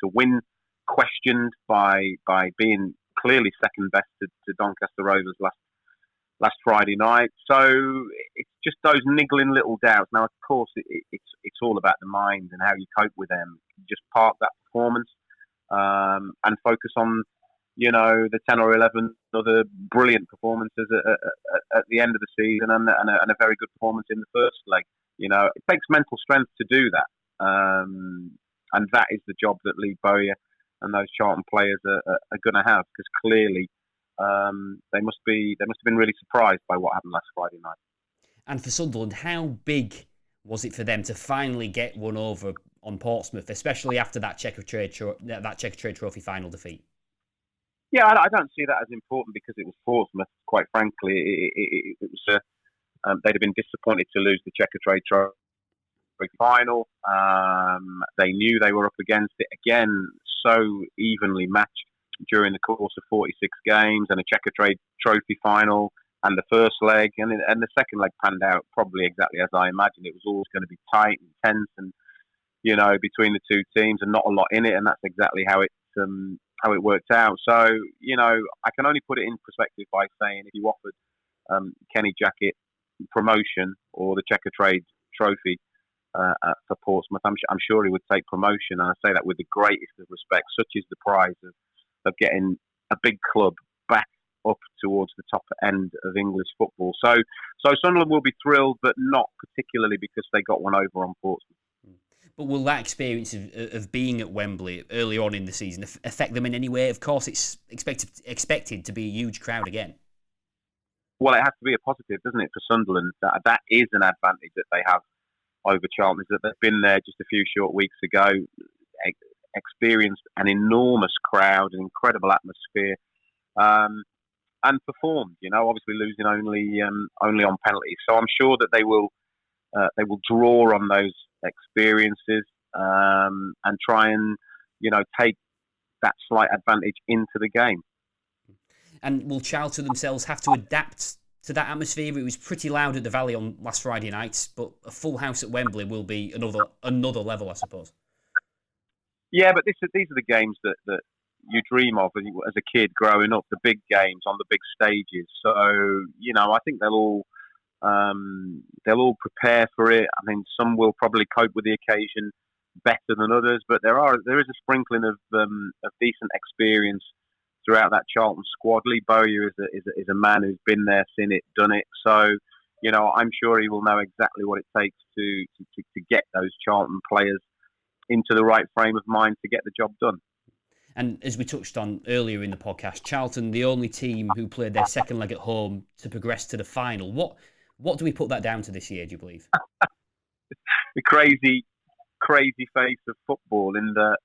win questioned by being clearly second best to Doncaster Rovers last Friday night. So it's just those niggling little doubts. Now, of course, it's all about the mind and how you cope with them. Just park that performance and focus on the 10 or 11 other brilliant performances at the end of the season and a very good performance in the first leg. It takes mental strength to do that, and that is the job that Lee Bowyer and those Charlton players are going to have, because clearly they must have been really surprised by what happened last Friday night. And for Sunderland, how big was it for them to finally get one over on Portsmouth, especially after that Checkatrade Trophy final defeat? Yeah, I don't see that as important because it was Portsmouth. Quite frankly, it was they'd have been disappointed to lose the Checkatrade Trophy final. They knew they were up against it again, so evenly matched during the course of 46 games, and a Checkatrade Trophy final, and the first leg, and the second leg panned out probably exactly as I imagined. It was always going to be tight and tense, and between the two teams, and not a lot in it, and that's exactly how it worked out. So I can only put it in perspective by saying if you offered Kenny Jackett promotion or the Checkatrade Trophy for Portsmouth, I'm sure he would take promotion, and I say that with the greatest of respect. Such is the prize of getting a big club back up towards the top end of English football. So Sunderland will be thrilled, but not particularly because they got one over on Portsmouth. But will that experience of being at Wembley early on in the season affect them in any way? Of course, it's expected to be a huge crowd again. Well, it has to be a positive, doesn't it, for Sunderland? That is an advantage that they have over Charlton, is that they've been there just a few short weeks ago, experienced an enormous crowd, an incredible atmosphere, and performed. Obviously losing only on penalties. So I'm sure that they will draw on those experiences and try and take that slight advantage into the game. And will Charlton themselves have to adapt to that atmosphere? It was pretty loud at the Valley on last Friday night, but a full house at Wembley will be another level, I suppose. Yeah, but these are the games that you dream of as a kid growing up, the big games on the big stages. So, I think they'll all prepare for it. I mean, some will probably cope with the occasion better than others, but there is a sprinkling of decent experience throughout that Charlton squad. Lee Bowyer is a man who's been there, seen it, done it. So, I'm sure he will know exactly what it takes to get those Charlton players into the right frame of mind to get the job done. And as we touched on earlier in the podcast, Charlton, the only team who played their second leg at home to progress to the final. What do we put that down to this year, do you believe? The crazy face of football, in that,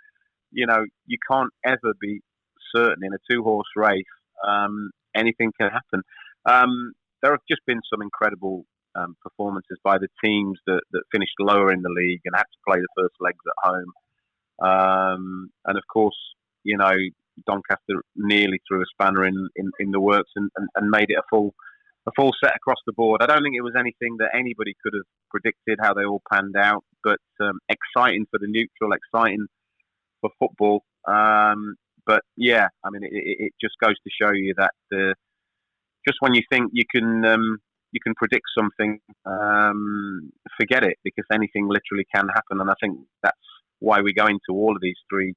you can't ever be certain in a two-horse race. Anything can happen. There have just been some incredible performances by the teams that finished lower in the league and had to play the first legs at home. And of course, Doncaster nearly threw a spanner in the works and made it a full set across the board. I don't think it was anything that anybody could have predicted how they all panned out, but exciting for the neutral, exciting for football. But yeah, I mean, it just goes to show you that just when you think you can predict something, forget it, because anything literally can happen. And I think that's why we go into all of these three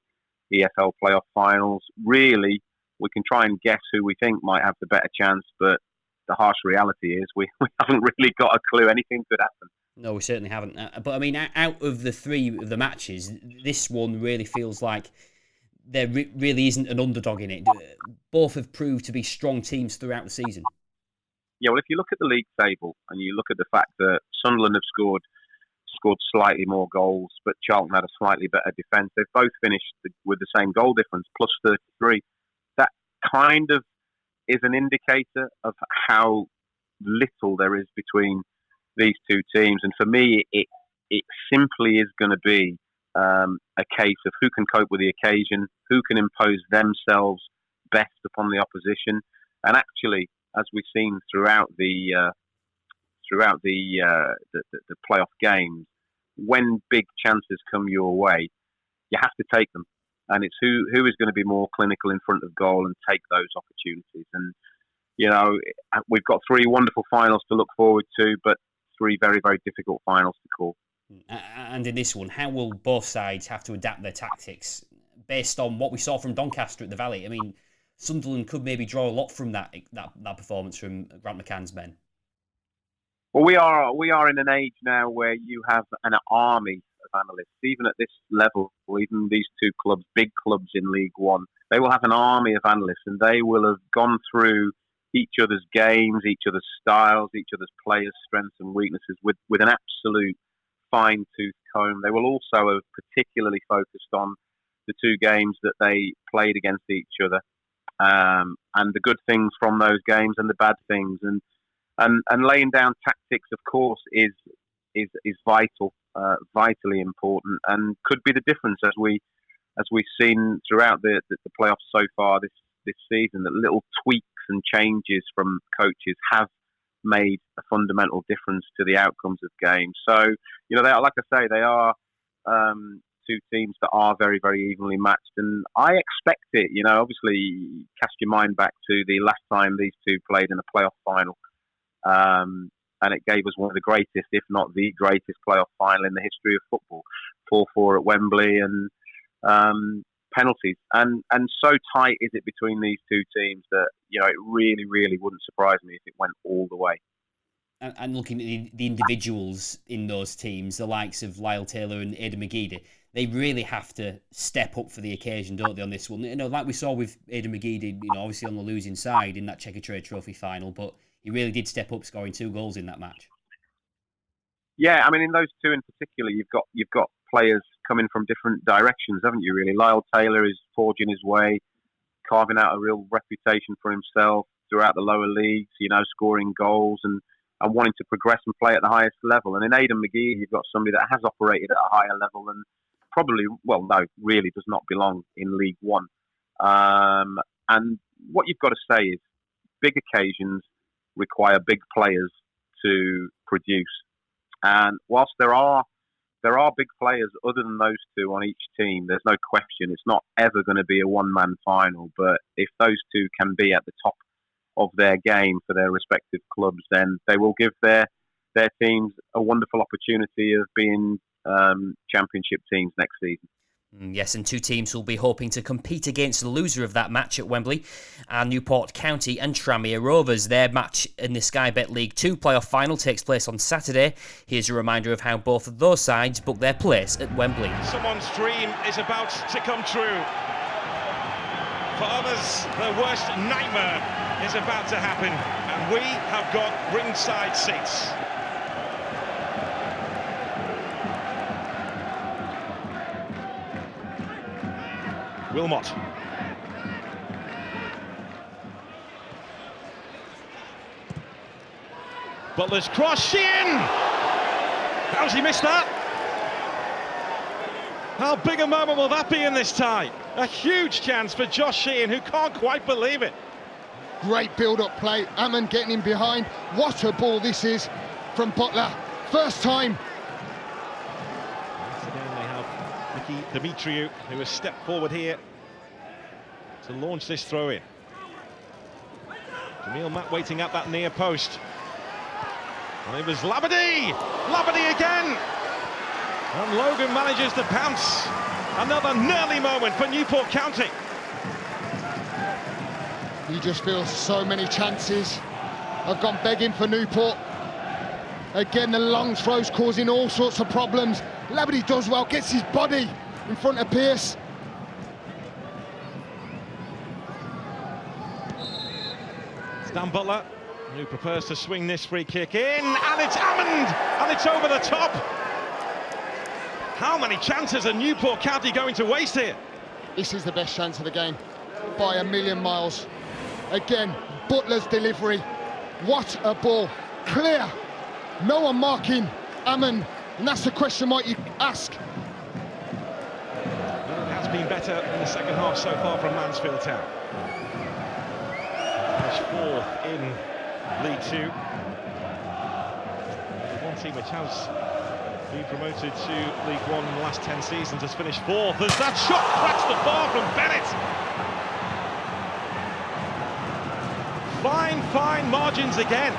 EFL playoff finals. Really, we can try and guess who we think might have the better chance, but the harsh reality is we haven't really got a clue. Anything could happen. No, we certainly haven't. But I mean, out of the three of the matches, this one really feels like there really isn't an underdog in it. Both have proved to be strong teams throughout the season. Yeah, well, if you look at the league table and you look at the fact that Sunderland have scored slightly more goals, but Charlton had a slightly better defence. They've both finished with the same goal difference, plus 33. That kind of is an indicator of how little there is between these two teams. And for me, it simply is going to be a case of who can cope with the occasion, who can impose themselves best upon the opposition. And actually, as we've seen throughout the playoff games, when big chances come your way, you have to take them. And it's who is going to be more clinical in front of goal and take those opportunities. And, we've got three wonderful finals to look forward to, but three very, very difficult finals to call. And in this one, how will both sides have to adapt their tactics based on what we saw from Doncaster at the Valley? I mean, Sunderland could maybe draw a lot from that performance from Grant McCann's men. Well, we are in an age now where you have an army of analysts, even at this level, or even these two clubs, big clubs in League One. They will have an army of analysts, and they will have gone through each other's games, each other's styles, each other's players' strengths and weaknesses with an absolute fine-tooth comb. They will also have particularly focused on the two games that they played against each other, and the good things from those games and the bad things, and laying down tactics, of course, is vital, vitally important, and could be the difference as we've seen throughout the playoffs so far this season. That little tweaks and changes from coaches have made a fundamental difference to the outcomes of games. So, they are, like I say, they are two teams that are very, very evenly matched, and I expect it. Obviously, cast your mind back to the last time these two played in a playoff final, and it gave us one of the greatest, if not the greatest, playoff final in the history of football. 4-4 at Wembley, and penalties, and so tight is it between these two teams that it really wouldn't surprise me if it went all the way. And looking at the individuals in those teams, the likes of Lyle Taylor and Aidan McGeady, they really have to step up for the occasion, don't they, on this one? Like we saw with Aidan McGeady, obviously on the losing side in that Checkatrade Trophy final, but he really did step up, scoring 2 goals in that match. Yeah, I mean, in those two in particular, you've got players coming from different directions, haven't you? Really, Lyle Taylor is forging his way, carving out a real reputation for himself throughout the lower leagues. Scoring goals and wanting to progress and play at the highest level. And in Aidan McGee, you've got somebody that has operated at a higher level and really does not belong in League One. And what you've got to say is, big occasions require big players to produce. And whilst there are big players other than those two on each team, there's no question it's not ever going to be a one-man final. But if those two can be at the top of their game for their respective clubs, then they will give their teams a wonderful opportunity of being championship teams next season. Yes, and 2 teams will be hoping to compete against the loser of that match at Wembley are Newport County and Tranmere Rovers. Their match in the Sky Bet League 2 playoff final takes place on Saturday. Here's a reminder of how both of those sides book their place at Wembley. Someone's dream is about to come true. For others, their worst nightmare is about to happen, and we have got ringside seats. Wilmot. Butler's cross, Sheehan! How's he missed that? How big a moment will that be in this tie? A huge chance for Josh Sheehan, who can't quite believe it. Great build-up play, Ammon getting in behind. What a ball this is from Butler. First time. Once again they have Mickey Dimitriou, who has stepped forward here to launch this throw-in. Jamil Matt waiting at that near post. And it was Labadie! Labadie again! And Logan manages to pounce. Another nearly moment for Newport County. You just feel so many chances have gone begging for Newport. Again, the long throws causing all sorts of problems. Labadie does well, gets his body in front of Pearce. Dan Butler, who prefers to swing this free kick in, and it's Ammond, and it's over the top. How many chances are Newport County going to waste here? This is the best chance of the game, by a million miles. Again, Butler's delivery. What a ball. Clear. No one marking Ammon. And that's the question mark you ask. Well, it has been better in the second half so far from Mansfield Town. Finished 4th in League 2. One team which has been promoted to League 1 in the last 10 seasons has finished 4th. As that shot cracks the bar from Bennett. Fine margins again.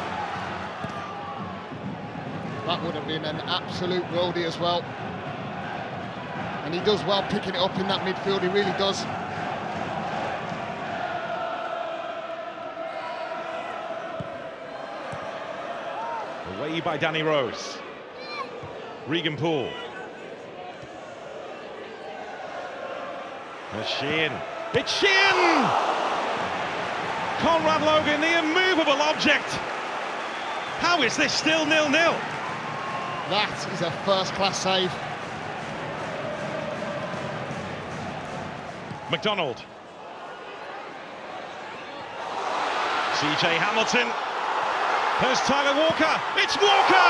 That would have been an absolute worldie as well. And he does well picking it up in that midfield, he really does. Away by Danny Rose. Regan Poole. It's Sheehan. It's Sheehan! Conrad Logan, the immovable object. How is this still 0-0? That is a first-class save. McDonald. CJ Hamilton. There's Tyler Walker. It's Walker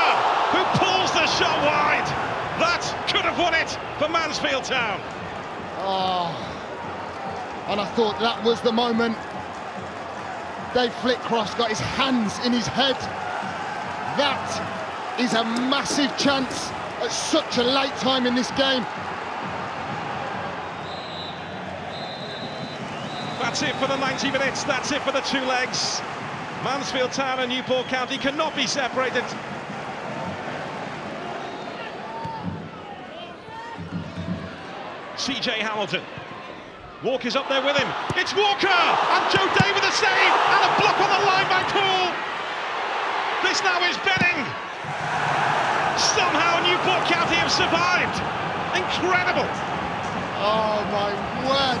who pulls the shot wide. That could have won it for Mansfield Town. Oh, and I thought that was the moment. Dave Flitcroft got his hands in his head. That is a massive chance at such a late time in this game. That's it for the 90 minutes. That's it for the 2 legs. Mansfield Town and Newport County cannot be separated. CJ Hamilton. Walker's up there with him. It's Walker! And Joe Day with a save! And a block on the line by Poole! This now is Benning! Somehow Newport County have survived! Incredible! Oh my word!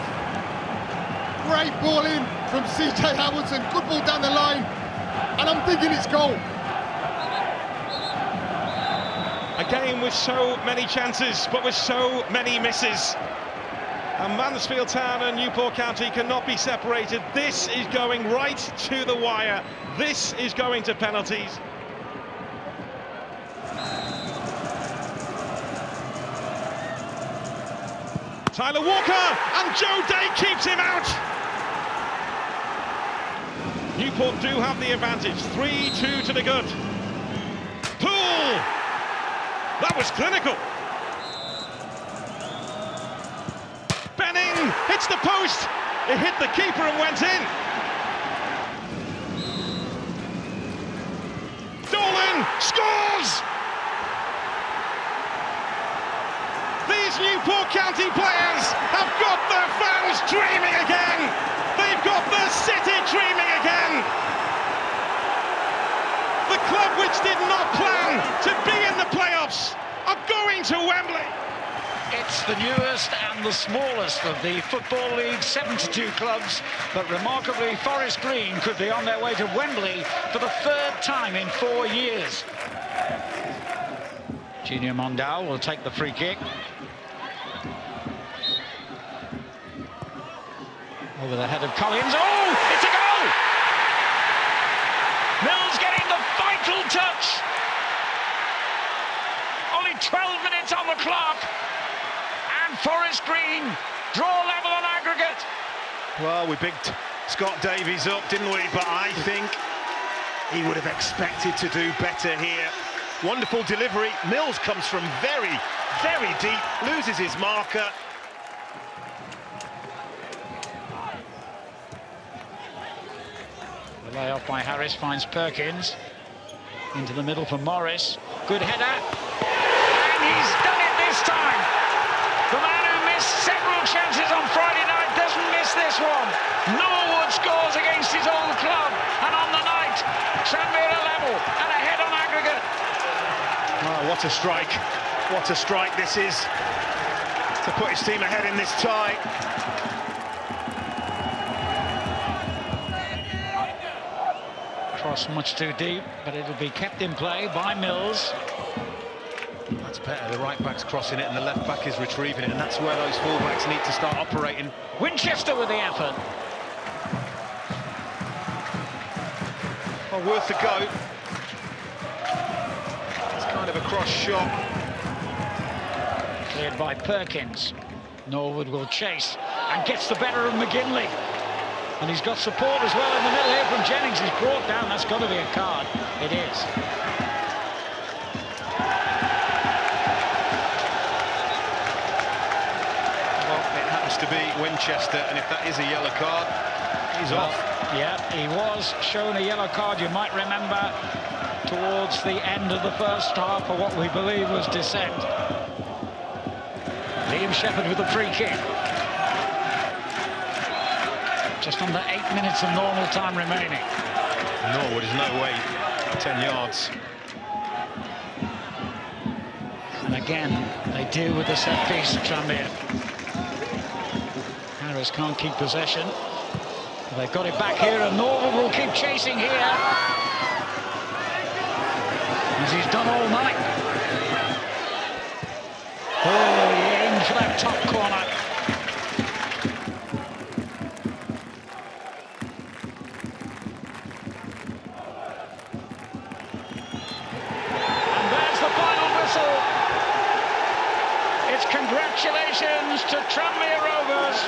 Great ball in from CJ Hamilton, good ball down the line, and I'm thinking it's goal. A game with so many chances, but with so many misses. And Mansfield Town and Newport County cannot be separated. This is going right to the wire. This is going to penalties. Tyler Walker, and Joe Day keeps him out. Newport do have the advantage. 3-2 to the good. Poole! That was clinical. Benning hits the post. It hit the keeper and went in. Dolan scores! These Newport County players have got their fans dreaming again. They've got their city dreaming again. The club which did not plan to be in the playoffs are going to Wembley. It's the newest and the smallest of the Football League's 72 clubs, but remarkably Forest Green could be on their way to Wembley for the third time in 4 years. Junior Mondal will take the free kick. Over the head of Collins. Oh, it's a goal! Mills getting the vital touch. Only 12 minutes on the clock. And Forest Green draw level on aggregate. Well, we bigged Scott Davies up, didn't we? But I think he would have expected to do better here. Wonderful delivery. Mills comes from very, very deep, loses his marker. The layoff by Harris finds Perkins. Into the middle for Morris. Good header. And he's done it this time. The man who missed several chances on Friday night doesn't miss this one. Norwood scores against his old club. And on the night, Tranmere level and ahead on aggregate. Oh, what a strike. What a strike this is to put his team ahead in this tie. Cross much too deep, but it'll be kept in play by Mills. That's better. The right back's crossing it and the left back is retrieving it, and that's where those full-backs need to start operating. Winchester with the effort. Oh, worth a go. It's kind of a cross shot. Cleared by Perkins. Norwood will chase and gets the better of McGinley. And he's got support as well in the middle here from Jennings. He's brought down. That's got to be a card. It is. Well, it happens to be Winchester, and if that is a yellow card, he's off. Yeah, he was shown a yellow card, you might remember, towards the end of the first half for what we believe was dissent. Liam Shepherd with the free kick. Just under 8 minutes of normal time remaining. Norwood is no way 10 yards. And again, they deal with the set piece, Tranmere. Harris can't keep possession. They've got it back here, and Norwood will keep chasing here. As he's done all night. Oh, he aimed for that top corner. Congratulations to Tranmere Rovers,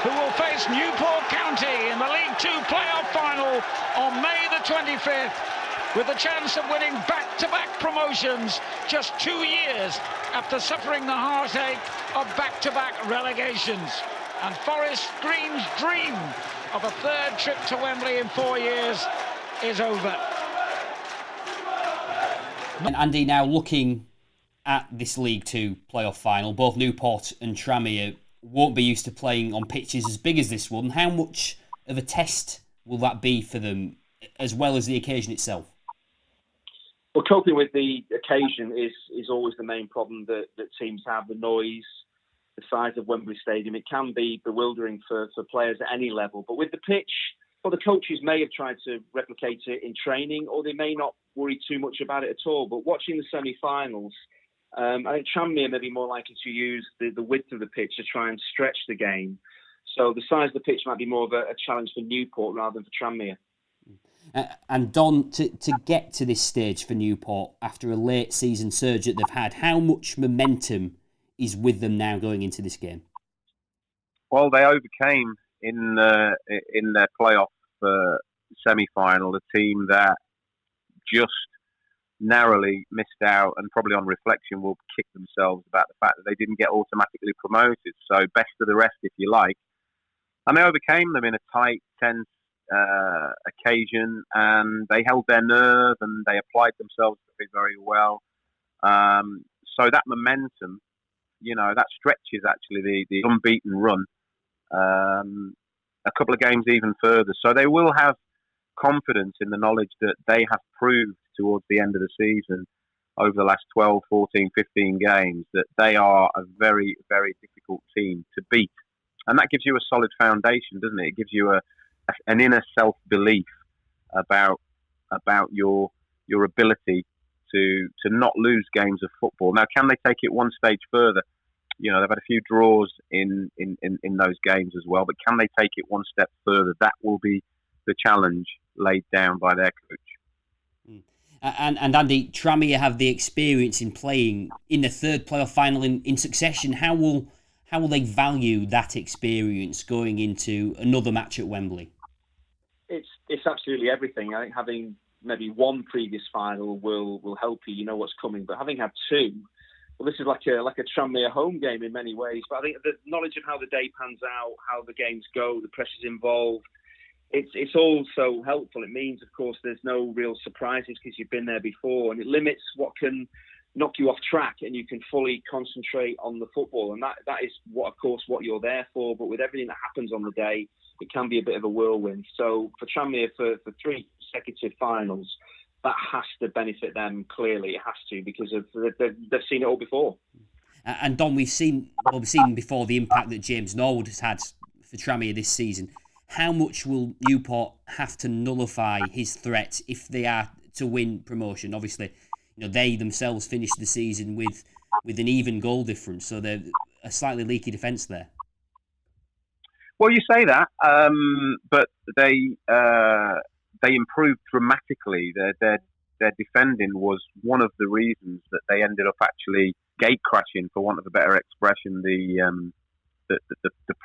who will face Newport County in the League Two playoff final on May the 25th, with a chance of winning back-to-back promotions just 2 years after suffering the heartache of back-to-back relegations. And Forest Green's dream of a third trip to Wembley in 4 years is over. And Andy, now looking at this League Two playoff final, both Newport and Tranmere won't be used to playing on pitches as big as this one. How much of a test will that be for them, as well as the occasion itself? Well, coping with the occasion is always the main problem that teams have. The noise, the size of Wembley Stadium, it can be bewildering for players at any level. But with the pitch, well, the coaches may have tried to replicate it in training, or they may not worry too much about it at all. But watching the semi-finals, I think Tranmere may be more likely to use the width of the pitch to try and stretch the game. So the size of the pitch might be more of a challenge for Newport rather than for Tranmere. And Don, to get to this stage for Newport after a late season surge that they've had, how much momentum is with them now going into this game? Well, they overcame in their playoff semi-final a team that just narrowly missed out, and probably on reflection will kick themselves about the fact that they didn't get automatically promoted. So best of the rest, if you like. And they overcame them in a tight, tense occasion, and they held their nerve and they applied themselves very, very well. So that momentum, that stretches actually the unbeaten run a couple of games even further. So they will have confidence in the knowledge that they have proved towards the end of the season, over the last 12, 14, 15 games, that they are a very, very difficult team to beat. And that gives you a solid foundation, doesn't it? It gives you an inner self-belief about your ability to not lose games of football. Now, can they take it one stage further? They've had a few draws in those games as well, but can they take it one step further? That will be the challenge laid down by their coach. And Andy, Tranmere have the experience in playing in the third playoff final in succession. How will they value that experience going into another match at Wembley? It's absolutely everything. I think having maybe one previous final will help you. You know what's coming, but having had two, well, this is like a Tranmere home game in many ways. But I think the knowledge of how the day pans out, how the games go, the pressures involved, it's all so helpful. It means, of course, there's no real surprises because you've been there before, and it limits what can knock you off track, and you can fully concentrate on the football. And that is what you're there for. But with everything that happens on the day, it can be a bit of a whirlwind. So for Tranmere, for three consecutive finals, that has to benefit them. Clearly, it has to, because they've seen it all before. And Don, we've seen before the impact that James Norwood has had for Tranmere this season. How much will Newport have to nullify his threat if they are to win promotion? Obviously, they themselves finished the season with an even goal difference, so they're a slightly leaky defence there. Well, you say that, but they improved dramatically. Their defending was one of the reasons that they ended up actually gate crashing, for want of a better expression, the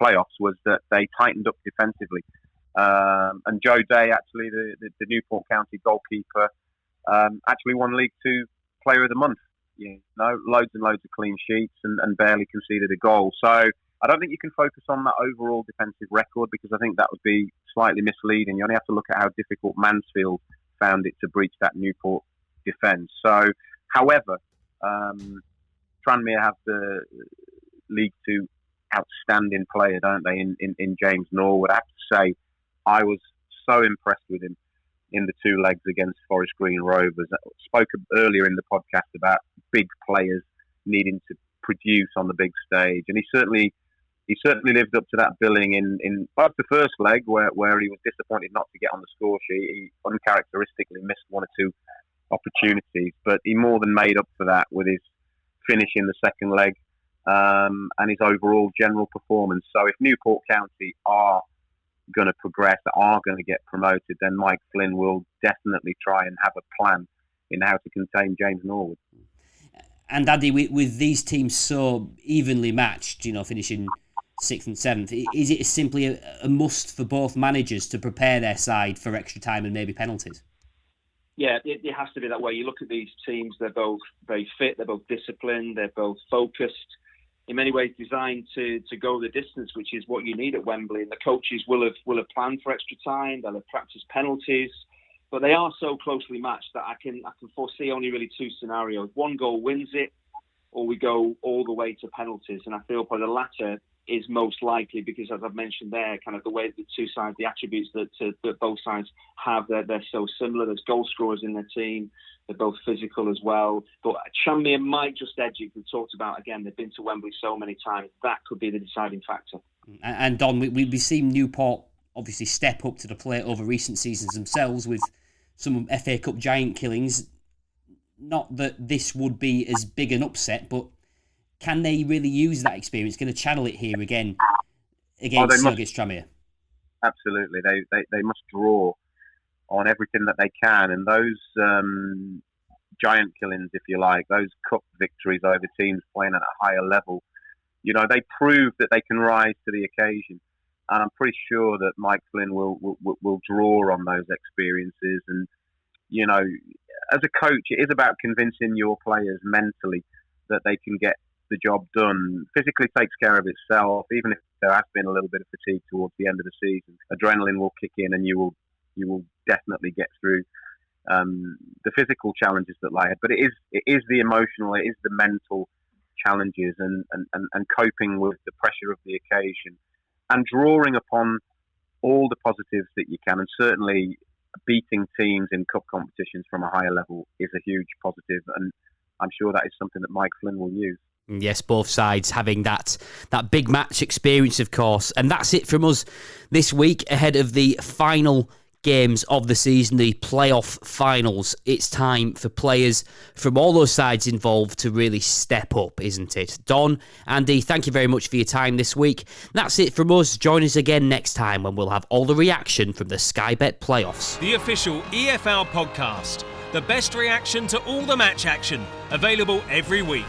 playoffs, was that they tightened up defensively. And Joe Day, actually, the Newport County goalkeeper, actually won League Two Player of the Month. Loads and loads of clean sheets and barely conceded a goal. So I don't think you can focus on that overall defensive record, because I think that would be slightly misleading. You only have to look at how difficult Mansfield found it to breach that Newport defence. So, however, Tranmere have the League Two outstanding player, don't they, in James Norwood. I have to say, I was so impressed with him in the two legs against Forest Green Rovers. I spoke earlier in the podcast about big players needing to produce on the big stage, and he certainly lived up to that billing in both the first leg, where he was disappointed not to get on the score sheet. He uncharacteristically missed one or two opportunities, but he more than made up for that with his finish in the second leg, and his overall general performance. So if Newport County are going to progress, are going to get promoted, then Mike Flynn will definitely try and have a plan in how to contain James Norwood. And Andy, with these teams so evenly matched, finishing 6th and 7th, is it simply a must for both managers to prepare their side for extra time and maybe penalties? Yeah, it has to be that way. You look at these teams, they're both very fit, they're both disciplined, they're both focused, in many ways designed to go the distance, which is what you need at Wembley. And the coaches will have planned for extra time, they'll have practiced penalties, but they are so closely matched that I can foresee only really two scenarios. One goal wins it, or we go all the way to penalties. And I feel by the latter is most likely, because as I've mentioned there, kind of the way the two sides, the attributes that both sides have, they're so similar. There's goal scorers in their team. They're both physical as well. But Tranmere might just edge it. We talked about, again, they've been to Wembley so many times. That could be the deciding factor. And Don, we've seen Newport obviously step up to the plate over recent seasons themselves with some FA Cup giant killings. Not that this would be as big an upset, but can they really use that experience? Going to channel it here again against Tranmere? Absolutely. They must draw on everything that they can. And those giant killings, if you like, those cup victories over teams playing at a higher level, you know, they prove that they can rise to the occasion. And I'm pretty sure that Mike Flynn will draw on those experiences. And, you know, as a coach, it is about convincing your players mentally that they can get the job done. Physically takes care of itself. Even if there has been a little bit of fatigue towards the end of the season, adrenaline will kick in, and you will definitely get through the physical challenges that lie ahead. But it is the emotional, it is the mental challenges, and coping with the pressure of the occasion, and drawing upon all the positives that you can. And certainly beating teams in cup competitions from a higher level is a huge positive, and I'm sure that is something that Mike Flynn will use. Yes, both sides having that big match experience, of course. And that's it from us this week ahead of the final games of the season, the playoff finals. It's time for players from all those sides involved to really step up, isn't it? Don, Andy, thank you very much for your time this week. That's it from us. Join us again next time when we'll have all the reaction from the Sky Bet playoffs. The official EFL podcast. The best reaction to all the match action. Available every week.